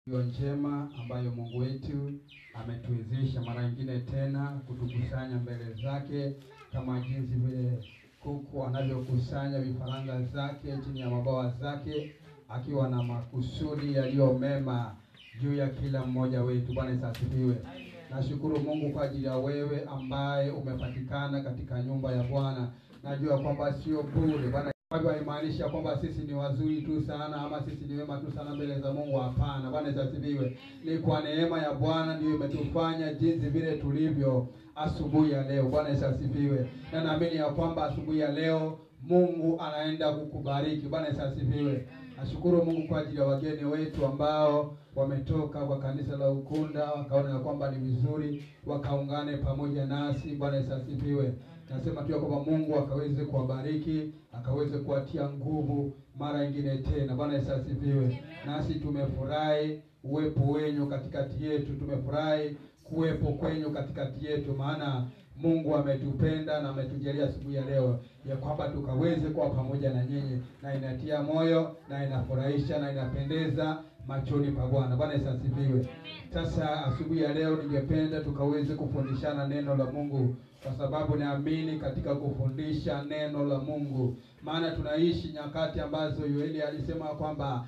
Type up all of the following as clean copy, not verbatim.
Hiyo njema ambayo Mungu wetu ametuwezesha mara nyingine tena kutukusanya mbele zake, kama jinsi vile kuku anavyokusanya vifaranga zake chini ya mabawa zake, akiwa na makusudi yaliyo mema juu ya kila mmoja wetu. Bwana Yesu asifiwe. Nashukuru Mungu kwa ajili ya wewe ambaye umepatikana katika nyumba ya Bwana. Najua kwamba sio bure. Bwana haimaanisha kwamba sisi ni wazuri tu sana ama sisi ni wema tu sana mbele za Mungu, hapana. Bwana Yesu asifiwe. Ni kwa neema ya Bwana ndio imetufanya jinsi vile tulivyo asubuhi ya leo. Bwana Yesu asifiwe. Na naamini ya kwamba asubuhi ya leo Mungu anaenda kukubariki. Bwana Yesu asifiwe. Nashukuru Mungu kwa ajili ya wageni wetu ambao wametoka kwa kanisa la Ukunda, wakaona ya kwamba ni vizuri wakaungane pamoja nasi. Bwana Yesu asifiwe. Nasema tu kwamba Mungu akaweze kuwabariki, akaweze kuwatia nguvu mara nyingine tena. Bwana Yesu asifiwe. Nasi tumefurahi uwepo wenu katikati yetu, tumefurahi kuwepo kwenu katikati yetu, maana Mungu ametupenda na ametujalia asubuhi ya leo ya kwamba tukaweze kuwa pamoja na nyinyi, na inatia moyo na inafurahisha na inapendeza machoni pa Bwana. Bwana Yesu asifiwe. Sasa asubuhi ya leo ningependa tukaweze kufundishana neno la Mungu, kwa sababu naamini katika kufundisha neno la Mungu, maana tunaishi nyakati ambazo Yoeli alisema kwamba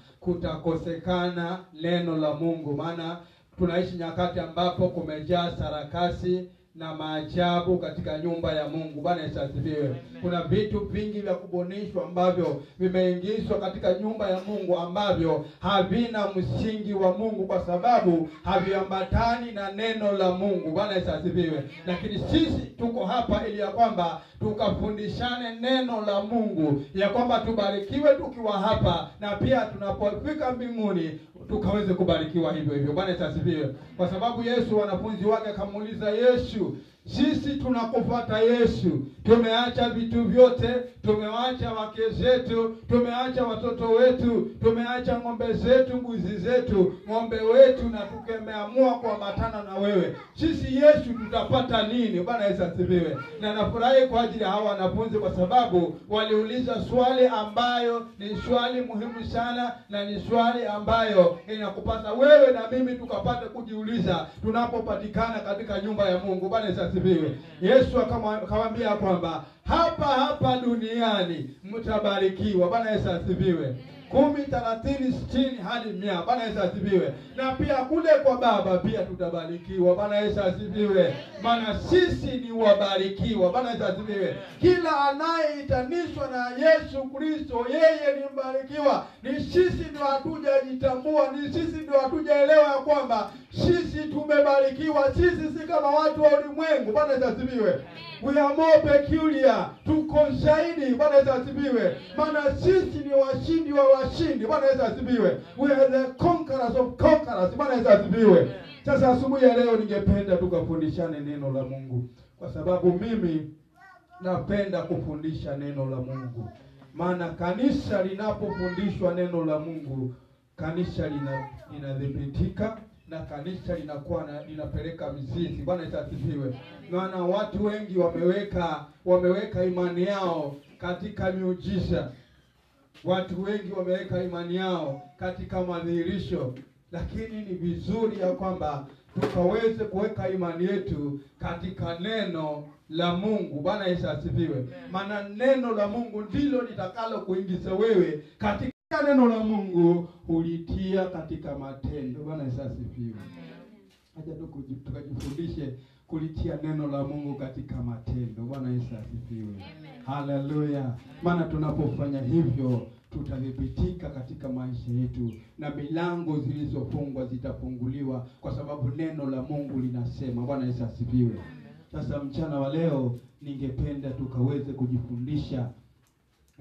kutakosekana neno la Mungu. Maana tunaishi nyakati ambapo kumejaa sarakasi na maajabu katika nyumba ya Mungu. Bwana Yesu asifiwe. Kuna vitu vingi vya kubonishwa ambavyo vimeingizwa katika nyumba ya Mungu ambavyo havina msingi wa Mungu, kwa sababu haviambatani na neno la Mungu. Bwana Yesu asifiwe. Lakini sisi tuko hapa ili ya kwamba tukafundishane neno la Mungu, ya kwamba tubarikiwe tukiwa hapa, na pia tunapofika mbinguni tukaweze kubarikiwa hivyo hivyo. Bwana Yesu asifiwe. Kwa sababu Yesu, wanafunzi wake akamuuliza Yesu, sisi tunakufuata Yesu, tumeacha vitu vyote, tumeacha wake zetu, tumeacha watoto wetu, tumeacha ng'ombe zetu, mbuzi zetu, ng'ombe wetu, na tumeamua kuambatana na wewe. Sisi Yesu tutapata nini? Bwana Yesu asifiwe. Na nafurahi kwa ajili ya hawa wanafunzi, kwa sababu waliuliza swali ambayo ni swali muhimu sana, na ni swali ambayo inakupasa wewe na mimi tukapate kujiuliza tunapopatikana katika nyumba ya Mungu. Bwana Yesu asifiwe. Yesu akamwambia kwamba hapa duniani mtabarikiwa. Bwana Yesu asifiwe. 10, 30, 60 hadi 100. Bwana Yesu asifiwe. Na pia kule kwa Baba pia tutabarikiwa. Bwana Yesu asifiwe. Maana sisi ni wabarikiwa. Bwana Yesu asifiwe. Kila anayeitanishwa na Yesu Kristo yeye ni mbarikiwa. Ni sisi ndio hatujajitambua, ni sisi ndio hatujaelewa kwamba sisi tumebarikiwa. Sisi si kama watu wa ulimwengu. Bwana Yesu asifiwe. We are more peculiar. Tuko zaidi. Bwana Yesu asifiwe. Maana sisi ni washindi wa washindi. Bwana Yesu asifiwe. We are the conquerors of conquerors. Bwana Yesu asifiwe. Sasa asubuhi ya leo ningependa tukafundishane neno la Mungu, kwa sababu mimi napenda kufundisha neno la Mungu. Maana kanisa linapofundishwa neno la Mungu, kanisa linadhibitika na kanisa linapeleka mizizi. Bwana Yesu asifiwe. Maana watu wengi wameweka imani yao katika miujiza. Watu wengi wameweka imani yao katika madhihirisho, lakini ni vizuri ya kwamba tukaweze kuweka imani yetu katika neno la Mungu. Bwana Yesu asifiwe. Maana neno la Mungu ndilo litakalo kuingiza wewe katika neno la Mungu, ulitia katika matendo. Bwana Yesu asifiwe. Acha tukajifundishe kulitia neno la Mungu katika matendo. Bwana Yesu asifiwe. Haleluya. Maana tunapofanya hivyo tutadhibitika katika maisha yetu, na milango zilizofungwa zitafunguliwa, kwa sababu neno la Mungu linasema. Bwana Yesu asifiwe. Sasa mchana wa leo ningependa tukaweze kujifundisha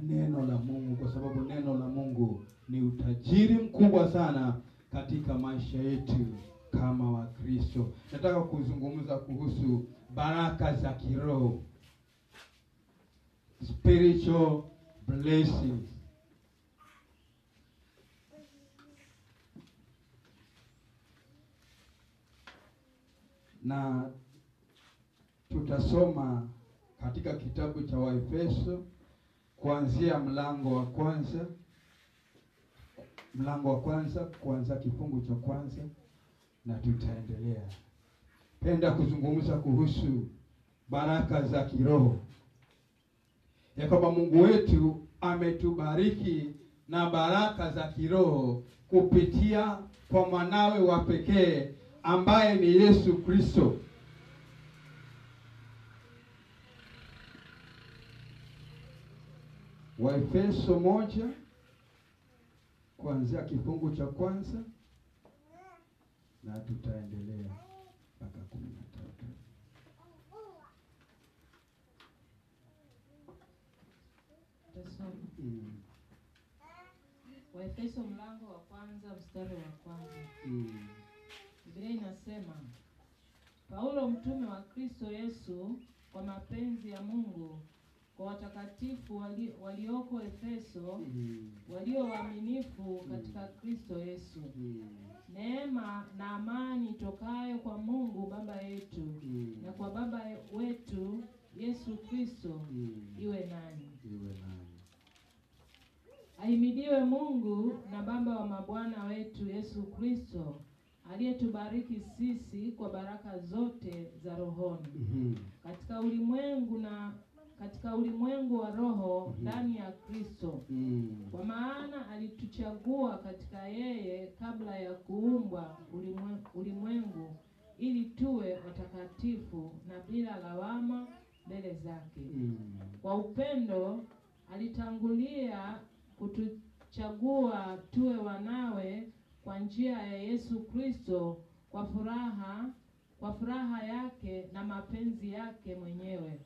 neno la Mungu, kwa sababu neno la Mungu ni utajiri mkubwa sana katika maisha yetu kama Wakristo. Nataka kuzungumza kuhusu baraka za kiroho, spiritual blessings. Na tutasoma katika kitabu cha Waefeso kuanzia mlango wa 1 mlango wa kwanza kuanza kifungu cha kwanza na tutaendelea. Penda kuzungumza kuhusu baraka za kiroho. Ya kwamba Mungu wetu ametubariki na baraka za kiroho kupitia kwa mwanawe wa pekee ambaye ni Yesu Kristo. Waefeso 1 kuanzia kifungu cha kwanza na tutaendelea mpaka 13. Waefeso mlango wa kwanza mstari wa kwanza. Biblia inasema, Paulo mtume wa Kristo Yesu kwa mapenzi ya Mungu kwa watakatifu walioko Efeso, walio waaminifu katika Kristo Yesu. Neema na amani tokayo kwa Mungu Baba yetu na kwa Baba wetu Yesu Kristo iwe nanyi. Ahimidiwe Mungu na Baba wa mabwana wetu Yesu Kristo, aliyetubariki sisi kwa baraka zote za rohoni katika ulimwengu wa roho ndani ya Kristo. Kwa maana alituchagua katika yeye kabla ya kuumbwa ulimwengu ili tuwe watakatifu na bila lawama mbele zake. Kwa upendo alitangulia kutuchagua tuwe wanawe kwa njia ya Yesu Kristo kwa furaha yake na mapenzi yake mwenyewe.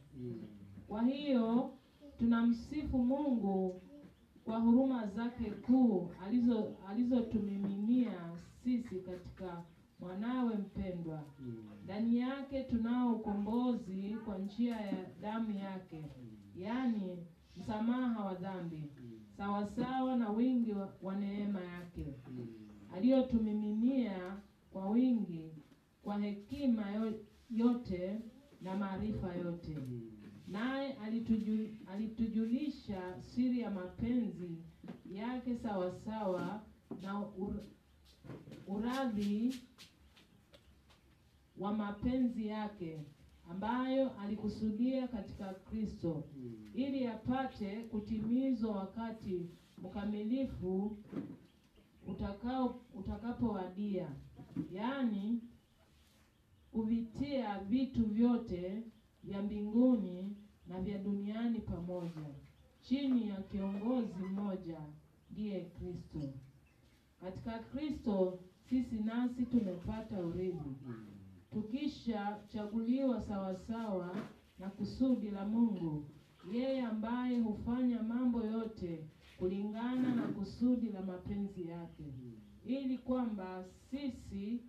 Kwa hiyo tunamsifu Mungu kwa huruma zake kuu alizotumiminia sisi katika mwanawe mpendwa. Ndani yake tunao ukombozi kwa njia ya damu yake, yani msamaha wa dhambi, sawasawa na wingi wa neema yake aliyotumiminia kwa wingi, kwa hekima yote na maarifa yote. Naye alitujulisha siri ya mapenzi yake sawasawa na uradhi wa mapenzi yake, ambayo alikusudia katika Kristo, ili apate kutimizwa wakati mkamilifu utakapowadia, yani kuvitia vitu vyote vya mbinguni na vya duniani pamoja chini ya kiongozi mmoja, ndiye Kristo. Katika Kristo sisi nasi tumepata urithi, tukisha chaguliwa sawasawa na kusudi la Mungu, yeye ambaye hufanya mambo yote kulingana na kusudi la mapenzi yake, ili kwamba sisi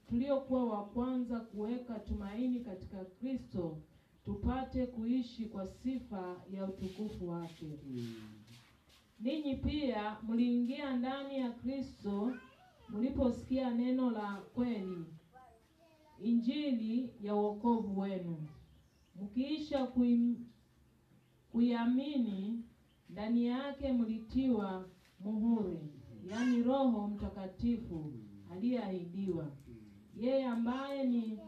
tuliokuwa wa kwanza kuweka tumaini katika Kristo tupate kuishi kwa sifa ya utukufu wake. Ninyi pia mliingia ndani ya Kristo mliposikia neno la kweli, injili ya wokovu wenu. Mkiisha kuiamini, ndani yake mlitiwa muhuri, yani Roho Mtakatifu aliyeahidiwa, yeye ambaye ni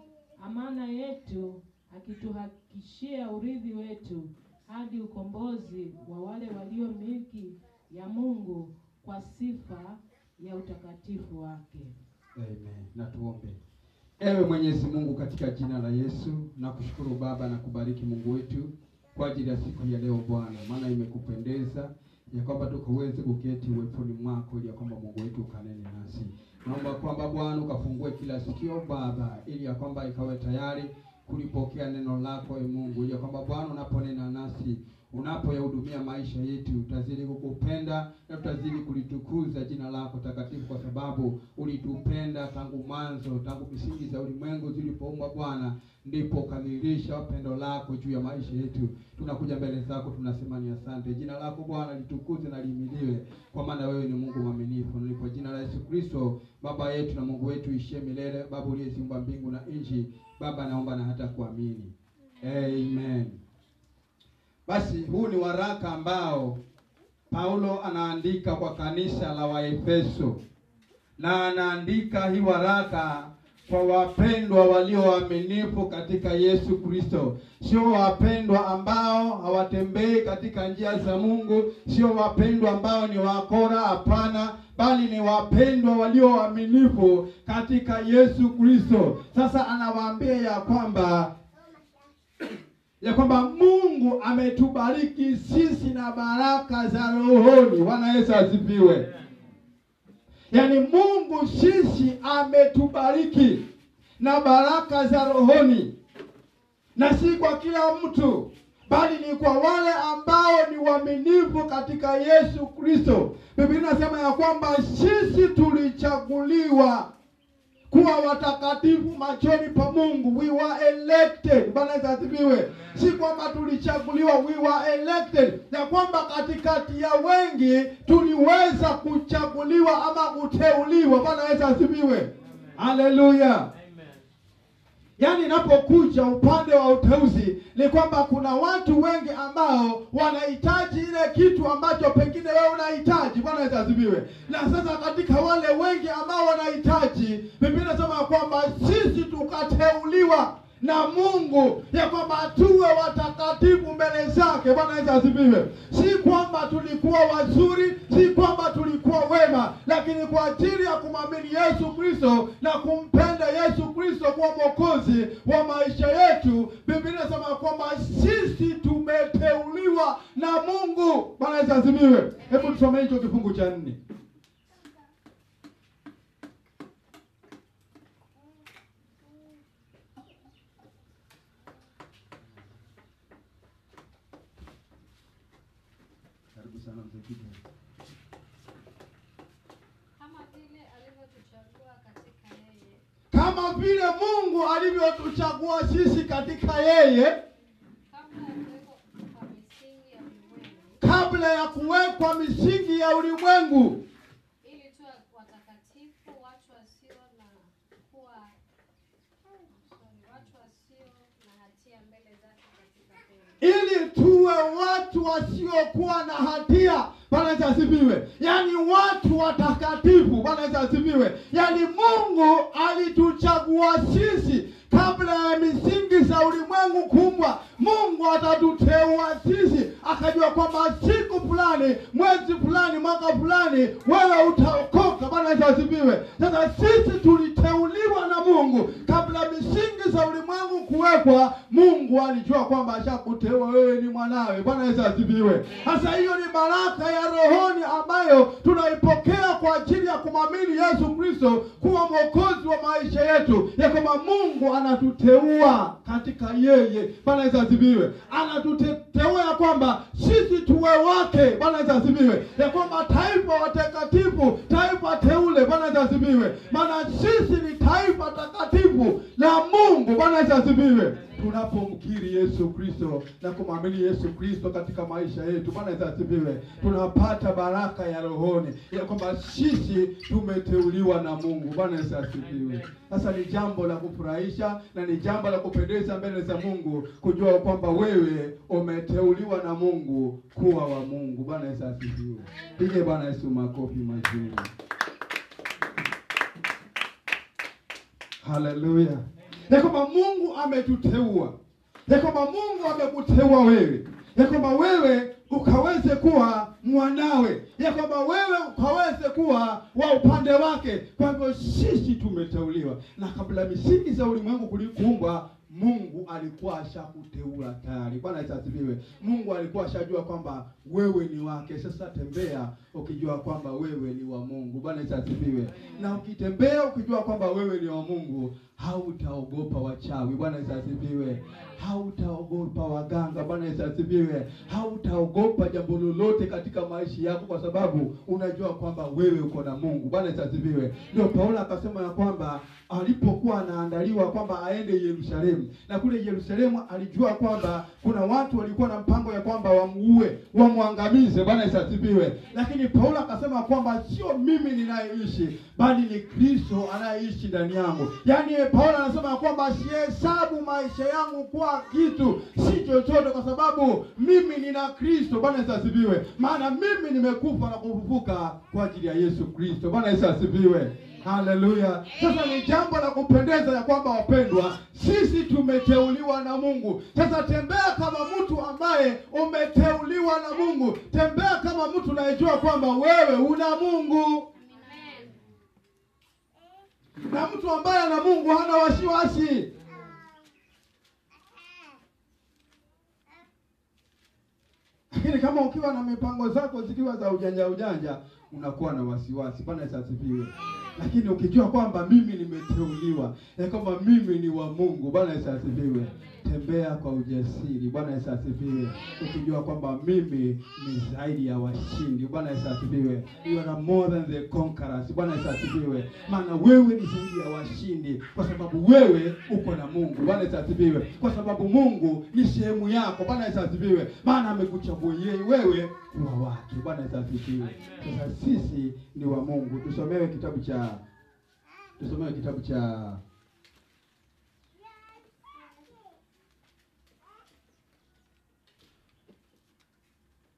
amana yetu, akituhakikishia urithi wetu hadi ukombozi wa wale walio milki ya Mungu kwa sifa ya utakatifu wake. Amen. Na tuombe. Ewe Mwenyezi Mungu, katika jina la Yesu nakushukuru Baba na kubariki Mungu wetu kwa ajili ya siku ya leo Bwana, maana imekupendeza ya kwamba tukaweze kuketi uweponi mwako, ili ya kwamba Mungu wetu ukanene nasi. Naomba kwamba Bwana ukafungue kila sikio Baba, ili ya kwamba ikawe tayari kulipokea neno lako Mungu, ili ya kwamba Bwana unaponena nasi, unapoyahudumia maisha yetu, utazidi kukupenda na tutazidi kulitukuza jina lako takatifu, kwa sababu ulitupenda tangu mwanzo, tangu misingi za ulimwengu zilipoumbwa Bwana, ndipo kamilisha pendo lako juu ya maisha yetu. Tunakuja mbele zako, tunasema ni asante. Jina lako Bwana litukuze na lihimidiwe, kwa maana wewe ni Mungu mwaminifu. Nilipo jina la Yesu Kristo, Baba yetu na Mungu wetu ishie milele, Baba uliyeziumba mbingu na nchi, Baba naomba na hata kuamini. Amen. Basi huu ni waraka ambao Paulo anaandika kwa kanisa la Waefeso, na anaandika hii waraka kwa wapendwa walio waaminifu katika Yesu Kristo. Sio wapendwa ambao hawatembei katika njia za Mungu, sio wapendwa ambao ni wakora, hapana, bali ni wapendwa walio waaminifu katika Yesu Kristo. Sasa anawaambia ya kwamba Mungu ametubariki sisi na baraka za rohoni. Bwana Yesu asifiwe. Yaani Mungu sisi ametubariki na baraka za rohoni, na si kwa kila mtu, bali ni kwa wale ambao ni waaminifu katika Yesu Kristo. Biblia inasema ya kwamba sisi tulichaguliwa kuwa watakatifu machoni pa Mungu. We were elected. Bwana asifiwe. Si kwamba tulichaguliwa, we were elected. Na kwamba katikati ya wengi tuliweza kuchaguliwa ama kuteuliwa. Bwana asifiwe. Haleluya. Yaani inapokuja upande wa uteuzi ni kwamba kuna watu wengi ambao wanahitaji ile kitu ambacho pengine wewe unahitaji. Bwana asifiwe. Na sasa katika wale wengi ambao wanahitaji, Biblia inasema kwamba sisi tukateuliwa na Mungu ya kwamba tuwe watakatifu mbele zake. Bwana asifiwe. Si kwamba tulikuwa wazuri, si kwamba tulikuwa wema, lakini kwa ajili ya kumwamini Yesu Kristo na kumpenda Yesu Kristo kwa Mwokozi wa maisha yetu, Biblia inasema kwamba sisi tumeteuliwa na Mungu. Bwana asifiwe. Hebu tusome hicho kifungu cha 4. Kama vile Mungu alivyotuchagua sisi katika yeye kabla ya kuwekwa misingi ya ulimwengu, ili tuwe watakatifu, watu wasio na hatia mbele zake katika pendo. Ili tuwe watu wasiokuwa na hatia. Bwana asifiwe. Yaani watu watakatifu. Bwana asifiwe. Yaani Mungu alituchagua sisi kabla ya misingi za ulimwengu kuumbwa. Mungu atatuteua sisi, akajua kwamba siku fulani, mwezi fulani, mwaka fulani wewe utaokoka. Bwana asifiwe. Sasa sisi tuliteuliwa na Mungu kabla misingi za ulimwengu kuwekwa. Mungu alijua kwamba ashakuteua wewe ni mwanawe. Bwana asifiwe. Sasa hiyo ni baraka ya rohoni ambayo tunaipokea kwa ajili ya kumwamini Yesu Kristo kuwa Mwokozi wa maisha yetu, ya kwamba Mungu anatuteua katika yeye. Bwana asifiwe. Anatuteua ya kwamba sisi tuwe wake. Bwana asifiwe. Ya kwamba taifa watakatifu, taifa teule. Bwana asifiwe. Maana sisi ni taifa takatifu la Mungu. Bwana asifiwe. Tunapomkiri Yesu Kristo na kumwamini Yesu Kristo katika maisha yetu, Bwana asifiwe, tunapata baraka ya rohoni ya kwamba sisi tumeteuliwa na Mungu. Bwana asifiwe. Sasa ni jambo la kufurahisha na ni jambo la kupendeza mbele za Mungu kujua kwamba wewe umeteuliwa na Mungu kuwa wa Mungu. Bwana asifiwe. Pige Bwana Yesu makofi mazuri. Haleluya. Ya kwamba Mungu ametuteua, ya kwamba Mungu amekuteua wewe, ya kwamba wewe ukaweze kuwa mwanawe, ya kwamba wewe ukaweze kuwa wa upande wake. Kwa hivyo sisi tumeteuliwa, na kabla misingi za ulimwengu kuumbwa Mungu alikuwa ashakuteua tayari. Bwana asifiwe. Mungu alikuwa ashajua kwamba wewe ni wake. Sasa tembea ukijua kwamba wewe ni wa Mungu. Bwana asifiwe. Na ukitembea ukijua kwamba wewe ni wa Mungu, hautaogopa wachawi. Bwana asifiwe. Hautaogopa waganga. Bwana asifiwe. Hautaogopa jambo lolote katika maisha yako, kwa sababu unajua kwamba wewe uko na Mungu. Bwana asifiwe. Ndio Paulo akasema ya kwamba alipokuwa anaandaliwa kwamba aende Yerusalemu, na kule Yerusalemu alijua kwamba kuna watu walikuwa na mpango ya kwamba wamuue, wamwangamize. Bwana asifiwe. Lakini Lakini Paulo akasema kwamba sio mimi ninayeishi, bali ni Kristo anayeishi ndani yangu. Yaani Paulo anasema kwamba sihesabu maisha yangu kuwa kitu, si chochote, kwa sababu mimi nina Kristo. Bwana Yesu asifiwe. Maana mimi nimekufa na kufufuka kwa ajili ya Yesu Kristo. Bwana Yesu asifiwe. Haleluya. Sasa ni jambo la kupendeza ya kwamba wapendwa, sisi tumeteuliwa na Mungu. Sasa tembea kama mtu ambaye umeteuliwa na Mungu. Tembea kama mtu unayejua kwamba wewe una Mungu. Amen. Na mtu ambaye ana Mungu hana wasiwasi. Lakini kama ukiwa na mipango zako zikiwa za ujanja, unakuwa na wasiwasi. Bwana Yesu asifiwe. Lakini ukijua kwamba mimi nimeteuliwa, kwamba mimi ni wa Mungu, Bwana Yesu asifiwe, tembea kwa ujasiri. Bwana Yesu asifiwe. Ukijua kwamba mimi ni zaidi ya washindi. Bwana Yesu asifiwe. You are more than the conquerors. Bwana Yesu asifiwe. Maana wewe ni zaidi ya washindi kwa sababu wewe uko na Mungu. Bwana Yesu asifiwe. Kwa sababu Mungu ni sehemu yako. Bwana Yesu asifiwe. Maana amekuchagua wewe kuwa wake. Bwana Yesu asifiwe. Sasa sisi ni wa Mungu. Tusomewe kitabu cha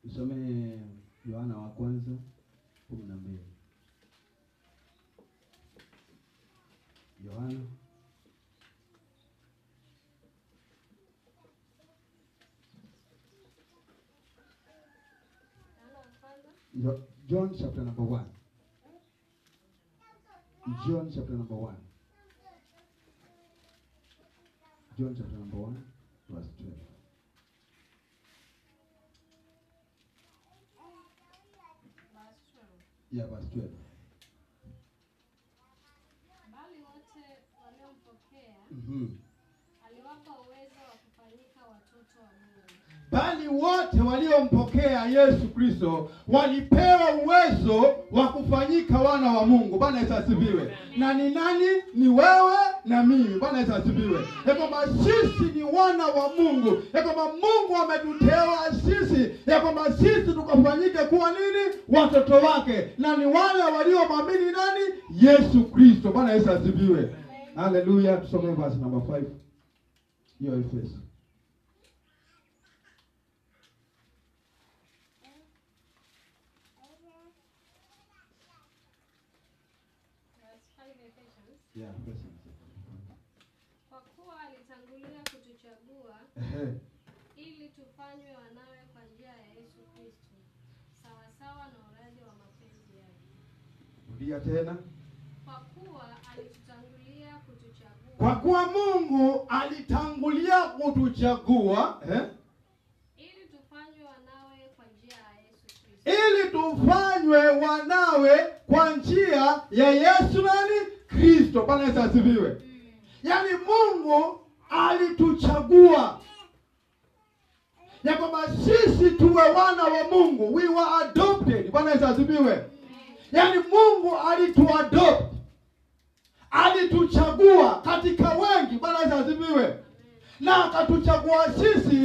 Tusome Yohana wa kwanza 12. Yohana John chapter number 1. John chapter number 1. John chapter number 1 verse 12. Yeah, verse 12. Bali wote waliompokea aliwapa uwezo wa kufanyika watoto wa Mungu. Bali wote waliompokea Yesu Kristo walipewa uwezo wa kufanyika wana wa Mungu. Bwana Yesu asifiwe. Na ni nani? Ni wewe na mimi. Bwana Yesu asifiwe. Kwamba sisi ni wana wa Mungu. Kwamba Mungu ametuteua sisi, kwamba sisi tukafanyike kuwa nini? Watoto wake. Na ni wale waliomwamini nani? Yesu Kristo. Bwana Yesu asifiwe. Haleluya. Tusome verse number 5. Hiyo Efeso. Yeah, kwa kuwa alitangulia kutuchagua ili tufanywe wanawe kwa njia ya Yesu Kristo, sawa sawa na uradhi wa mapenzi yake. Rudia tena. Kwa kuwa alitutangulia kutuchagua. Kwa kuwa Mungu alitangulia kutuchagua ili tufanywe wanawe kwa njia ya Yesu Kristo. Ili tufanywe wanawe kwa njia ya Yesu nani? Kristo. Bwana Yesu asifiwe. Yaani Mungu alituchagua ya kwamba sisi tuwe wana wa Mungu. We were adopted. Bwana Yesu asifiwe. Yaani Mungu alituadopt, alituchagua katika wengi. Bwana Yesu asifiwe. Na akatuchagua sisi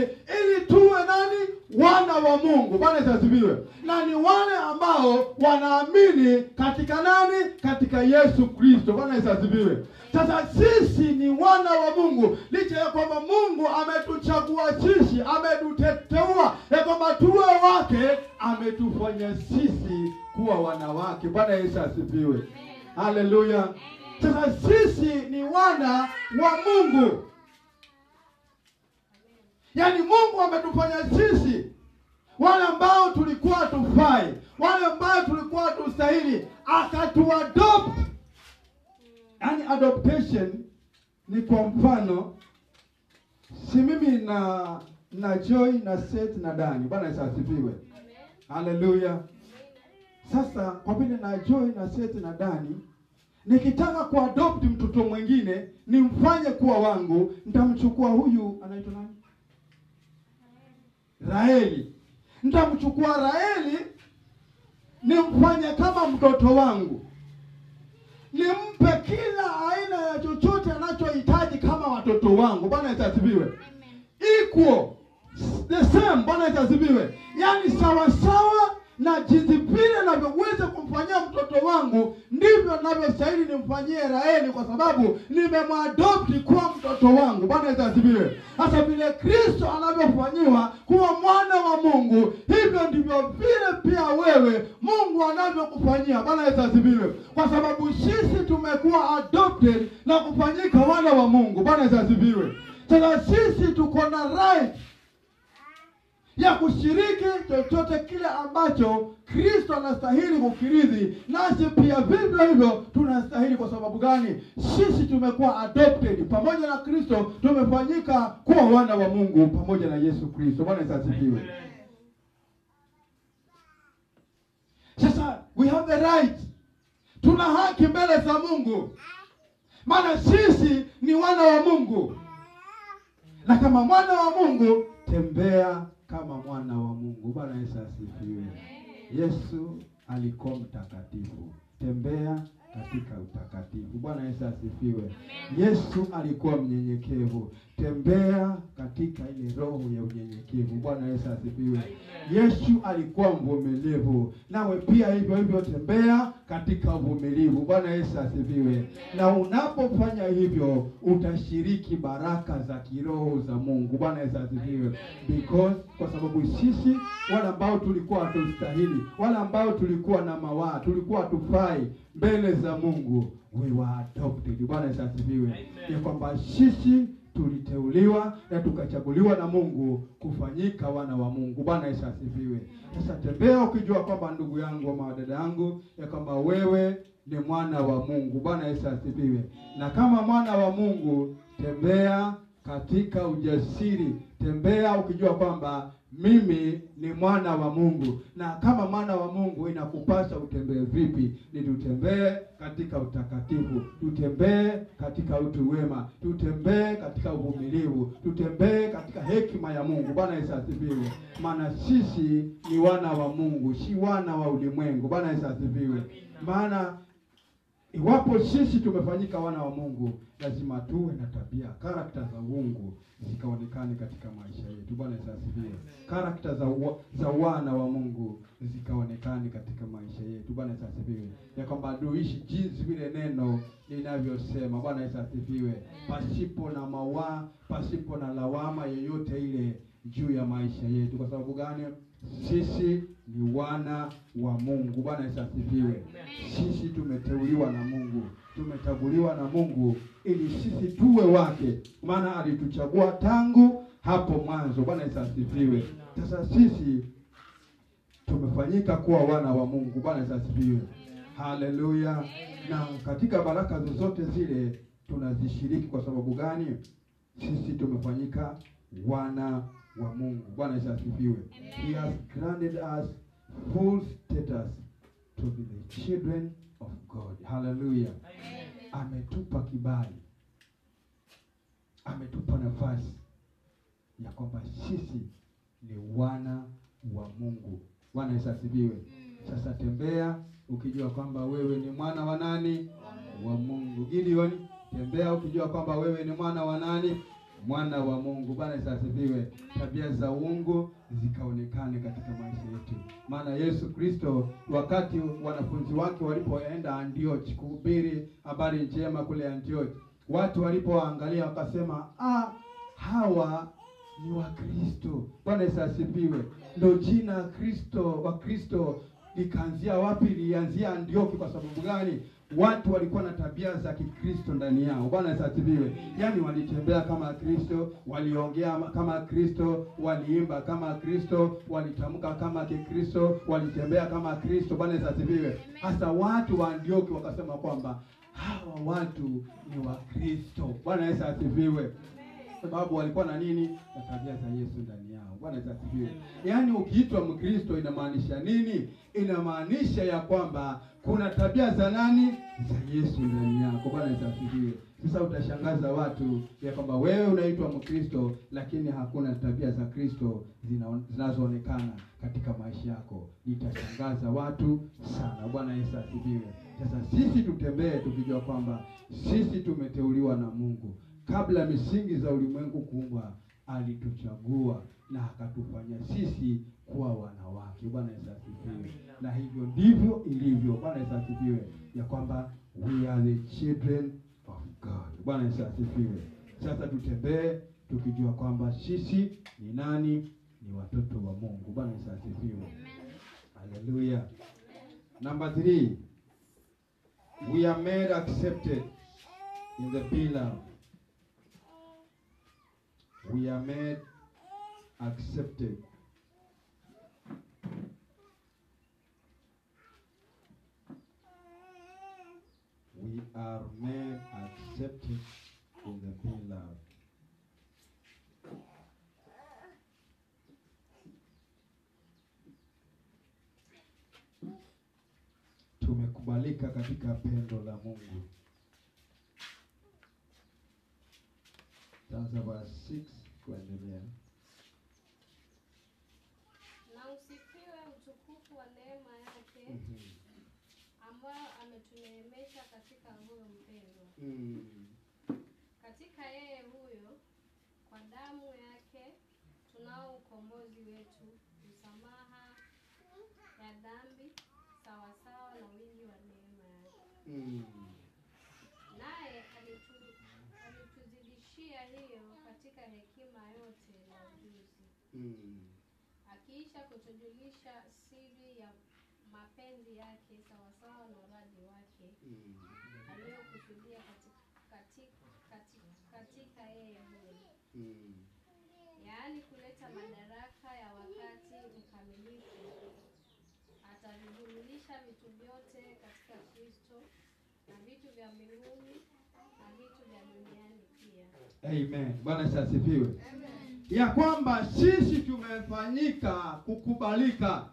ili tuwe nani? Wana wa Mungu. Bwana Yesu asifiwe. Na ni wale ambao wanaamini katika nani? Katika Yesu Kristo. Bwana Yesu asifiwe. Sasa sisi ni wana wa Mungu. Licha ya kwamba Mungu ametuchagua sisi, ametuteua ya kwamba tuwe wake, ametufanya sisi kuwa wanawake. Bwana Yesu asifiwe. Haleluya. Sasa sisi ni wana wa Mungu. Yaani Mungu ametufanya sisi wale ambao tulikuwa tufai, wale ambao tulikuwa tustahili, akatuadopt. Yaani adoption ni kwa mfano, si mimi na Joy na Seth na Dani. Bwana Yesu asifiwe. Haleluya. Sasa kwa vile na Joy na Seth na Dani, nikitaka kuadopt mtoto mwingine nimfanye kuwa wangu, nitamchukua huyu anaitwa nani? Raeli. Nitamchukua Raeli nimfanye kama mtoto wangu, nimpe kila aina ya chochote anachohitaji kama watoto wangu. Bwana Yesu asifiwe. Equal, the same. Bwana Yesu asifiwe. Yaani sawa sawa na jinsi vile ninavyoweza kumfanyia mtoto wangu ndivyo ninavyostahili nimfanyie Raheli, kwa sababu nimemwadopti kuwa mtoto wangu. Bwana Yesu asifiwe. Hasa vile Kristo anavyofanyiwa kuwa mwana wa Mungu, hivyo ndivyo vile pia wewe Mungu anavyokufanyia. Bwana Yesu asifiwe. Kwa sababu sisi tumekuwa adopted na kufanyika wana wa Mungu. Bwana Yesu asifiwe. Sasa sisi tuko na right ya kushiriki chochote kile ambacho Kristo anastahili kukirithi, nasi pia vivyo hivyo tunastahili. Kwa sababu gani? Sisi tumekuwa adopted pamoja na Kristo, tumefanyika kuwa wana wa Mungu pamoja na Yesu Kristo. Bwana Yesu asifiwe. Sasa we have the right, tuna haki mbele za Mungu, maana sisi ni wana wa Mungu, na kama mwana wa Mungu tembea kama mwana wa Mungu. Bwana Yesu asifiwe. Yesu alikuwa mtakatifu, tembea katika utakatifu. Bwana Yesu asifiwe. Yesu alikuwa mnyenyekevu, tembea katika ile roho ya unyenyekevu. Bwana Yesu asifiwe. Yesu alikuwa mvumilivu, nawe pia hivyo hivyo tembea katika uvumilivu. Bwana Yesu asifiwe. Na unapofanya hivyo utashiriki baraka za kiroho za Mungu. Bwana Yesu asifiwe. Because kwa sababu sisi wale ambao tulikuwa hatustahili, wale ambao tulikuwa na mawaa, tulikuwa tufai mbele za Mungu, we were adopted. Bwana Yesu asifiwe. Ya kwamba sisi tuliteuliwa na tukachaguliwa na Mungu kufanyika wana wa Mungu. Bwana Yesu asifiwe. Sasa tembea ukijua kwamba, ndugu yangu ama dada yangu, ya kwamba wewe ni mwana wa Mungu. Bwana Yesu asifiwe. Na kama mwana wa Mungu, tembea katika ujasiri, tembea ukijua kwamba mimi ni mwana wa Mungu. Na kama mwana wa Mungu inakupasa utembee vipi? Ni tutembee katika utakatifu, tutembee katika utu wema, tutembee katika uvumilivu, tutembee katika hekima ya Mungu. Bwana Yesu asifiwe. Maana sisi ni wana wa Mungu, si wana wa ulimwengu. Bwana Yesu asifiwe. Maana iwapo sisi tumefanyika wana wa Mungu, lazima tuwe na tabia, karakta za Mungu zikaonekane katika maisha yetu. Bwana Yesu asifiwe. Karakta za wana wa Mungu zikaonekane katika maisha yetu. Bwana Yesu asifiwe. Ya kwamba tuishi jinsi vile neno linavyosema. Bwana Yesu asifiwe. Pasipo na mawaa, pasipo na lawama yoyote ile juu ya maisha yetu. Kwa sababu gani? Sisi ni wana wa Mungu. Bwana Yesu asifiwe. Sisi tumeteuliwa na Mungu, tumechaguliwa na Mungu ili sisi tuwe wake, maana alituchagua tangu hapo mwanzo. Bwana Yesu asifiwe. Sasa sisi tumefanyika kuwa wana wa Mungu. Bwana Yesu asifiwe. Haleluya. Na katika baraka zozote zile tunazishiriki. Kwa sababu gani? Sisi tumefanyika wana wa Mungu. Bwana Yesu asifiwe. He has granted us full status to be the children of God. Hallelujah. Ametupa kibali, ametupa nafasi ya kwamba sisi ni wana wa Mungu. Bwana Yesu asifiwe. Sasa tembea ukijua kwamba wewe ni mwana wa nani? Wa Mungu. Gideon, tembea ukijua kwamba wewe ni mwana wa nani? Mwana wa Mungu. Bwana Yesu asifiwe. Tabia za uungu zikaonekane katika maisha yetu. Maana Yesu Kristo, wakati wanafunzi wake walipoenda Antioch kuhubiri habari njema kule Antioch, watu walipoangalia wakasema, hawa ni wa Kristo. Bwana Yesu asifiwe. Ndio jina Kristo, wa Kristo likaanzia wapi? Lianzia Antioch. Kwa sababu gani? Watu walikuwa na tabia za Kikristo ndani yao. Bwana Yesu asifiwe. Yaani walitembea kama Kristo, waliongea kama Kristo, waliimba kama Kristo, walitamka kama Kikristo, walitembea kama Kristo. Bwana Yesu asifiwe. Hasa watu wa Antioch wakasema kwamba hawa watu ni wa Kristo. Bwana Yesu asifiwe. Sababu walikuwa na nini? Na tabia za Yesu ndani yao. Bwana Yesu asifiwe. Yaani ukiitwa Mkristo inamaanisha nini? Inamaanisha ya kwamba kuna tabia za nani? Za Yesu ndani yako. Bwana Yesu asifiwe. Sasa utashangaza watu ya kwamba wewe unaitwa Mkristo lakini hakuna tabia za Kristo zinazoonekana katika maisha yako. Itashangaza watu sana. Bwana Yesu asifiwe. Sasa sisi tutembee tukijua kwamba sisi tumeteuliwa na Mungu. Kabla misingi za ulimwengu kuumbwa, alituchagua na akatufanya sisi kuwa wanawake. Bwana Yesu asifiwe. Na hivyo ndivyo ilivyo. Bwana Yesu asifiwe, ya kwamba we are the children of God. Bwana Yesu asifiwe. Sasa tutembee tukijua kwamba sisi ni nani? Ni watoto wa Mungu. Bwana Yesu asifiwe. Haleluya. Number 3, we are made accepted in the beloved. We are made accepted. We are made accepted in the beloved. Tumekubalika katika pendo la Mungu. Sasa verse 6 kuendelea. Na usifiwe utukufu wa neema yake ambayo ametuneemesha katika huyo mpendwa. Katika yeye huyo, kwa damu yake tunao ukombozi wetu, msamaha ya dhambi, sawasawa na wingi wa neema yake. Naye alituzidishia hiyo katika hekima yote na ujuzi, akiisha kutujulisha siri ya mapenzi yake sawasawa na uradi wake aliyokusudia katika yeye huyo, yaani kuleta madaraka ya wakati mkamilifu. Atavijumulisha vitu vyote katika Kristo, na vitu vya mbinguni na vitu vya duniani pia. Amen. Bwana Yesu asifiwe. Ya kwamba sisi tumefanyika kukubalika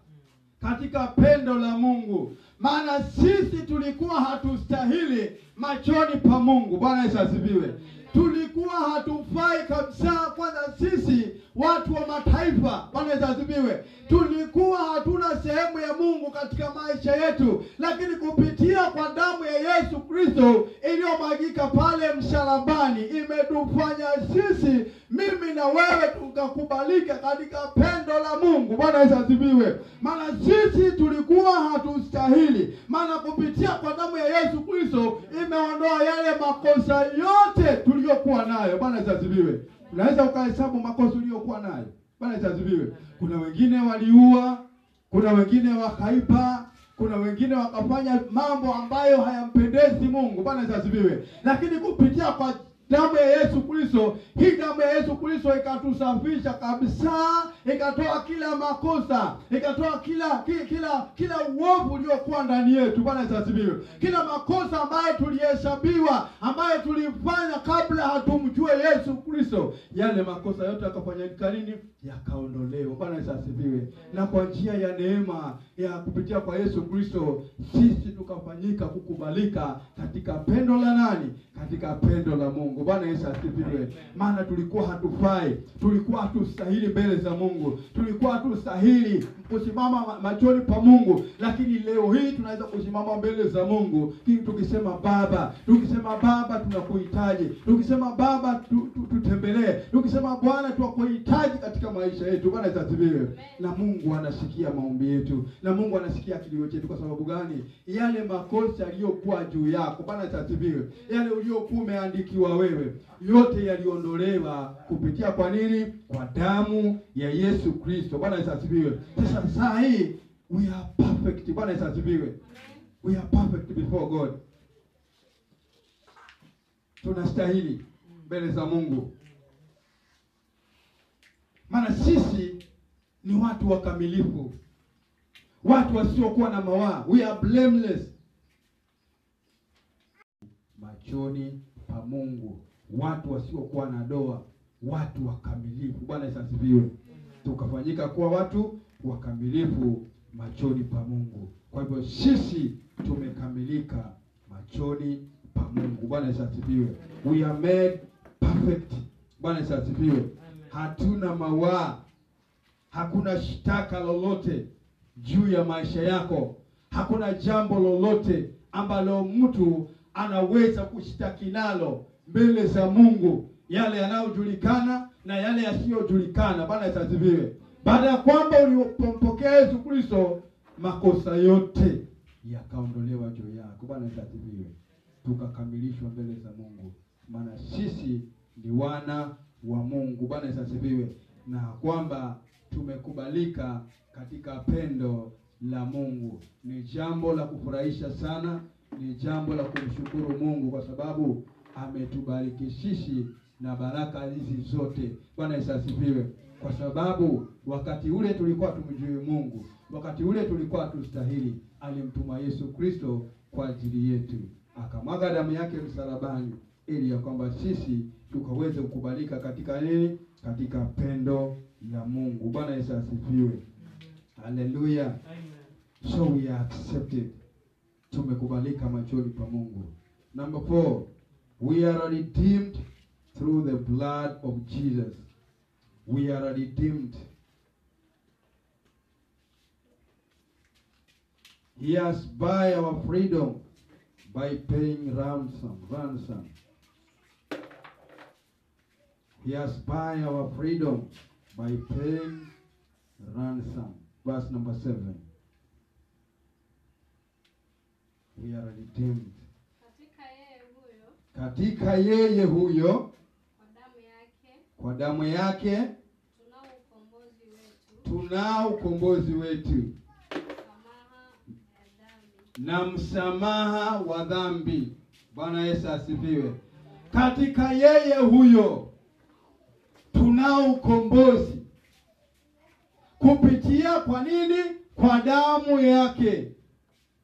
katika pendo la Mungu. Maana sisi tulikuwa hatustahili machoni pa Mungu. Bwana Yesu asifiwe. Tulikuwa hatufai kabisa, kwanza sisi watu wa mataifa. Bwana Yesu asifiwe. Tulikuwa hatuna sehemu ya Mungu katika maisha yetu, lakini kupitia kwa damu ya Yesu Kristo iliyomwagika pale msalabani imetufanya sisi, mimi na wewe, tukakubalika katika pendo la Mungu. Bwana Yesu asifiwe. Maana sisi tulikuwa hatustahili, maana kupitia kwa damu ya Yesu Kristo imeondoa yale makosa yote tuliyokuwa nayo. Bwana Yesu asifiwe. Unaweza ukahesabu makosa uliyokuwa nayo. Bwana Yesu asifiwe. Kuna wengine waliua, kuna wengine wakaiba, kuna wengine wakafanya mambo ambayo hayampendezi Mungu. Bwana Yesu asifiwe. Lakini kupitia kwa damu ya Yesu Kristo, hii damu ya Yesu Kristo ikatusafisha kabisa, ikatoa kila makosa, ikatoa kila uovu uliokuwa ndani yetu. Bwana Yesu asifiwe. Kila makosa ambayo tulihesabiwa, ambayo tulifanya kabla hatumjue Yesu Kristo, yale makosa yote yakafanyika nini? Yakaondolewa. Bwana Yesu asifiwe. Na kwa njia ya neema ya kupitia kwa Yesu Kristo, sisi tukafanyika kukubalika katika pendo la nani? Katika pendo la Mungu. Bwana Yesu asifiwe. Maana tulikuwa hatufai, tulikuwa hatustahili mbele za Mungu, tulikuwa hatustahili kusimama machoni pa Mungu, lakini leo hii tunaweza kusimama mbele za Mungu tukisema Baba, tunakuhitaji, tukisema Baba tutembelee, tukisema Bwana tunakuhitaji katika maisha yetu. Bwana Yesu asifiwe. Na Mungu anasikia maombi yetu, na Mungu anasikia kilio chetu. Kwa sababu gani? Yale makosa yaliyokuwa juu yako, Bwana Yesu asifiwe, yale uliyokuwa umeandikiwa wewe, yote yaliondolewa kupitia kwa nini? Kwa damu ya Yesu Kristo. Bwana Yesu asifiwe. Sasa saa hii we are perfect. Bwana Yesu asifiwe. We are perfect before God. Tunastahili mbele za Mungu. Maana sisi ni watu wakamilifu, watu wasiokuwa na mawaa. We are blameless machoni pa Mungu, watu wasiokuwa na doa, watu wakamilifu. Bwana Yesu asifiwe. Tukafanyika kuwa watu wakamilifu machoni pa Mungu. Kwa hivyo sisi tumekamilika machoni pa Mungu. Bwana Yesu asifiwe. We are made perfect. Bwana Yesu asifiwe. Hatuna mawaa, hakuna shtaka lolote juu ya maisha yako, hakuna jambo lolote ambalo mtu anaweza kushtaki nalo mbele za Mungu, yale yanayojulikana na yale yasiyojulikana. Bwana Yesu asifiwe. Baada ya kwamba ulipompokea Yesu Kristo, makosa yote yakaondolewa juu yako. Bwana asifiwe. Tukakamilishwa mbele za Mungu, maana sisi ni wana wa Mungu. Bwana asifiwe. Na kwamba tumekubalika katika pendo la Mungu. Ni jambo la kufurahisha sana, ni jambo la kumshukuru Mungu kwa sababu ametubariki sisi na baraka hizi zote. Bwana asifiwe. Kwa sababu wakati ule tulikuwa tumjui Mungu, wakati ule tulikuwa tustahili, alimtuma Yesu Kristo kwa ajili yetu, akamwaga damu yake msalabani, ili ya kwamba sisi tukaweze kukubalika katika nini? Katika pendo la Mungu. Bwana Yesu asifiwe. Haleluya. Amen. So we are accepted. Tumekubalika machoni pa Mungu. Number 4, we are redeemed through the blood of Jesus. We are redeemed. He has buy our freedom by paying ransom. He has buy our freedom by paying ransom. Verse number 7. We are redeemed. Katika yeye huyo kwa damu yake tunao ukombozi wetu na msamaha wa dhambi. Bwana Yesu asifiwe. Katika yeye huyo tunao ukombozi kupitia kwa nini? Kwa damu yake,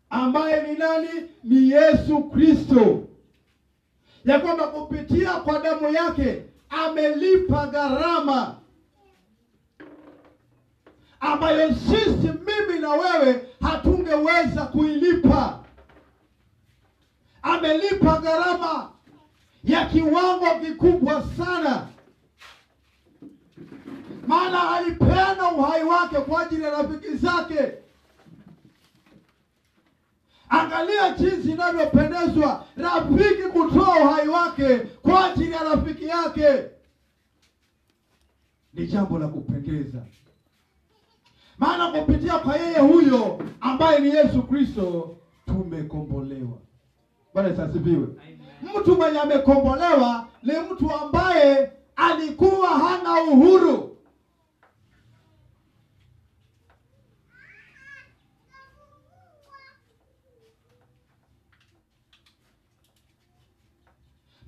ambaye ni nani? Ni Yesu Kristo. Ya kwamba kupitia kwa damu yake amelipa gharama ambayo sisi, mimi na wewe, hatungeweza kuilipa. Amelipa gharama ya kiwango kikubwa sana, maana alipeana uhai wake kwa ajili ya rafiki zake. Angalia jinsi inavyopendezwa rafiki kutoa uhai wake kwa ajili ya rafiki yake. Ni jambo la kupendeza, maana kupitia kwa yeye huyo ambaye ni Yesu Kristo tumekombolewa. Bwana asifiwe. Mtu mwenye amekombolewa ni mtu ambaye alikuwa hana uhuru.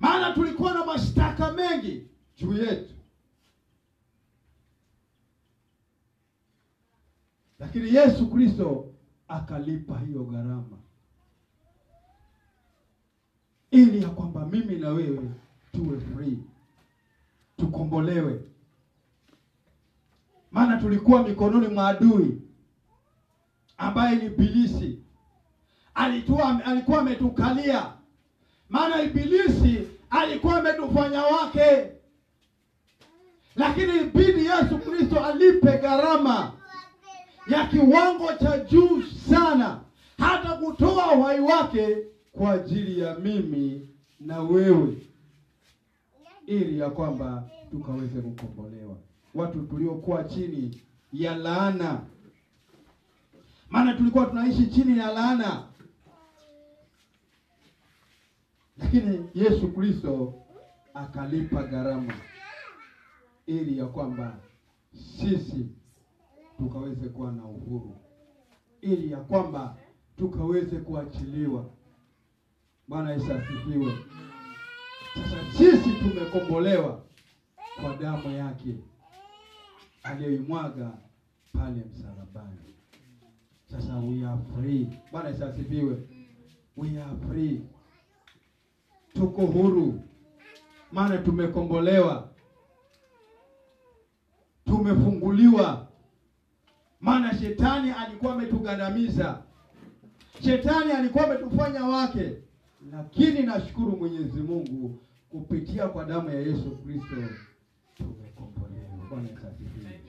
Maana tulikuwa na mashtaka mengi juu yetu, lakini Yesu Kristo akalipa hiyo gharama, ili ya kwamba mimi na wewe tuwe free, tukombolewe. Maana tulikuwa mikononi mwa adui ambaye ni Ibilisi. Alikuwa ametukalia. Maana Ibilisi alikuwa ametufanya wake, lakini ibidi Yesu Kristo alipe gharama ya kiwango cha juu sana, hata kutoa uhai wake kwa ajili ya mimi na wewe, ili ya kwamba tukaweze kukombolewa, watu tuliokuwa chini ya laana. Maana tulikuwa tunaishi chini ya laana, lakini Yesu Kristo akalipa gharama, ili ya kwamba sisi tukaweze kuwa na uhuru, ili ya kwamba tukaweze kuachiliwa. Bwana Yesu asifiwe. Sasa sisi tumekombolewa kwa damu yake aliyoimwaga pale msalabani. Sasa we are free. Bwana Yesu asifiwe. We are free. Tuko huru, maana tumekombolewa, tumefunguliwa. Maana shetani alikuwa ametugandamiza, shetani alikuwa ametufanya wake, lakini nashukuru Mwenyezi Mungu, kupitia kwa damu ya Yesu Kristo tumekombolewa. Bwana Yesu asifiwe.